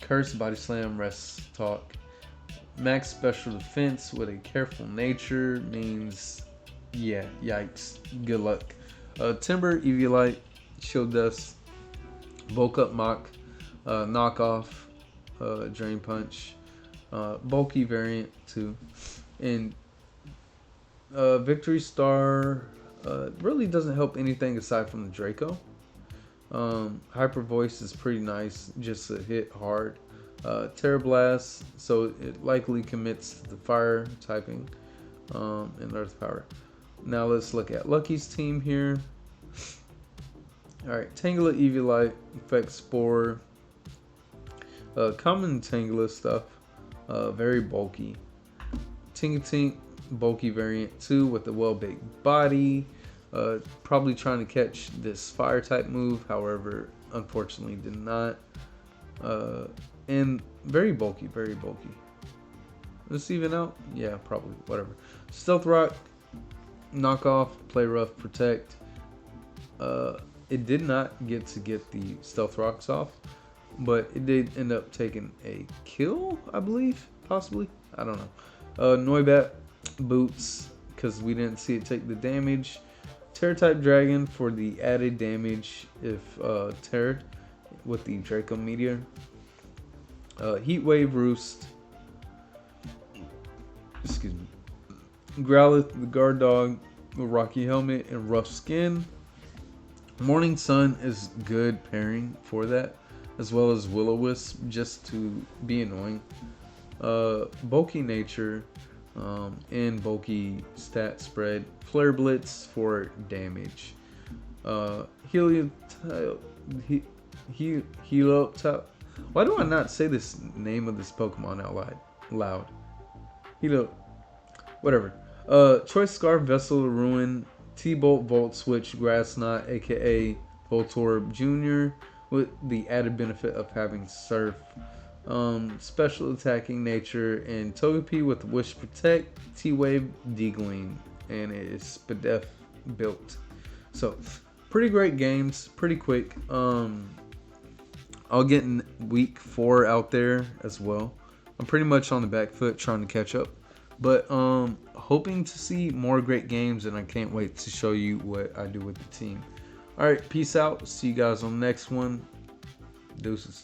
Curse, Body Slam, Rest Talk. Max Special Defense with a careful nature means, yeah, yikes. Good luck. Timber, Eviolite, Shield Dust, Bulk Up Mock, Knockoff, Drain Punch, Bulky variant too. And Victory Star really doesn't help anything aside from the Draco. Hyper Voice is pretty nice, just a hit hard. Terra Blast, so it likely commits to the fire typing and earth power. Now let's look at Lucky's team here. Alright, Tangela, Eviolite, Effect Spore, common Tangela stuff, very bulky. Tinkatinka, bulky variant 2 with a well-baked body. Probably trying to catch this fire type move, however, unfortunately did not. And very bulky, very bulky. Let's even out? Yeah, probably, whatever. Stealth Rock, Knockoff, Play Rough, Protect. It did not get the Stealth Rocks off, but it did end up taking a kill, I believe, possibly. I don't know. Noibat, Boots, because we didn't see it take the damage. Terra-type Dragon for the added damage if Terra with the Draco Meteor. Heat Wave Roost. Excuse me. Growlithe, the Guard Dog, with Rocky Helmet and Rough Skin. Morning Sun is good pairing for that, as well as Will-O-Wisp, just to be annoying. Bulky Nature and bulky stat spread. Flare Blitz for damage. Heliotop. Why do I not say this name of this Pokemon out loud? Whatever. Choice Scarf, Vessel of Ruin, T-Bolt, Volt Switch, Grass Knot, aka Voltorb Jr., with the added benefit of having Surf. Special attacking nature, and Togepi with Wish Protect, T-Wave, D-Gleam, and it is Spadef built. So, pretty great games, pretty quick. I'll get in week 4 out there as well. I'm pretty much on the back foot trying to catch up. But hoping to see more great games, and I can't wait to show you what I do with the team. Alright, peace out. See you guys on the next one. Deuces.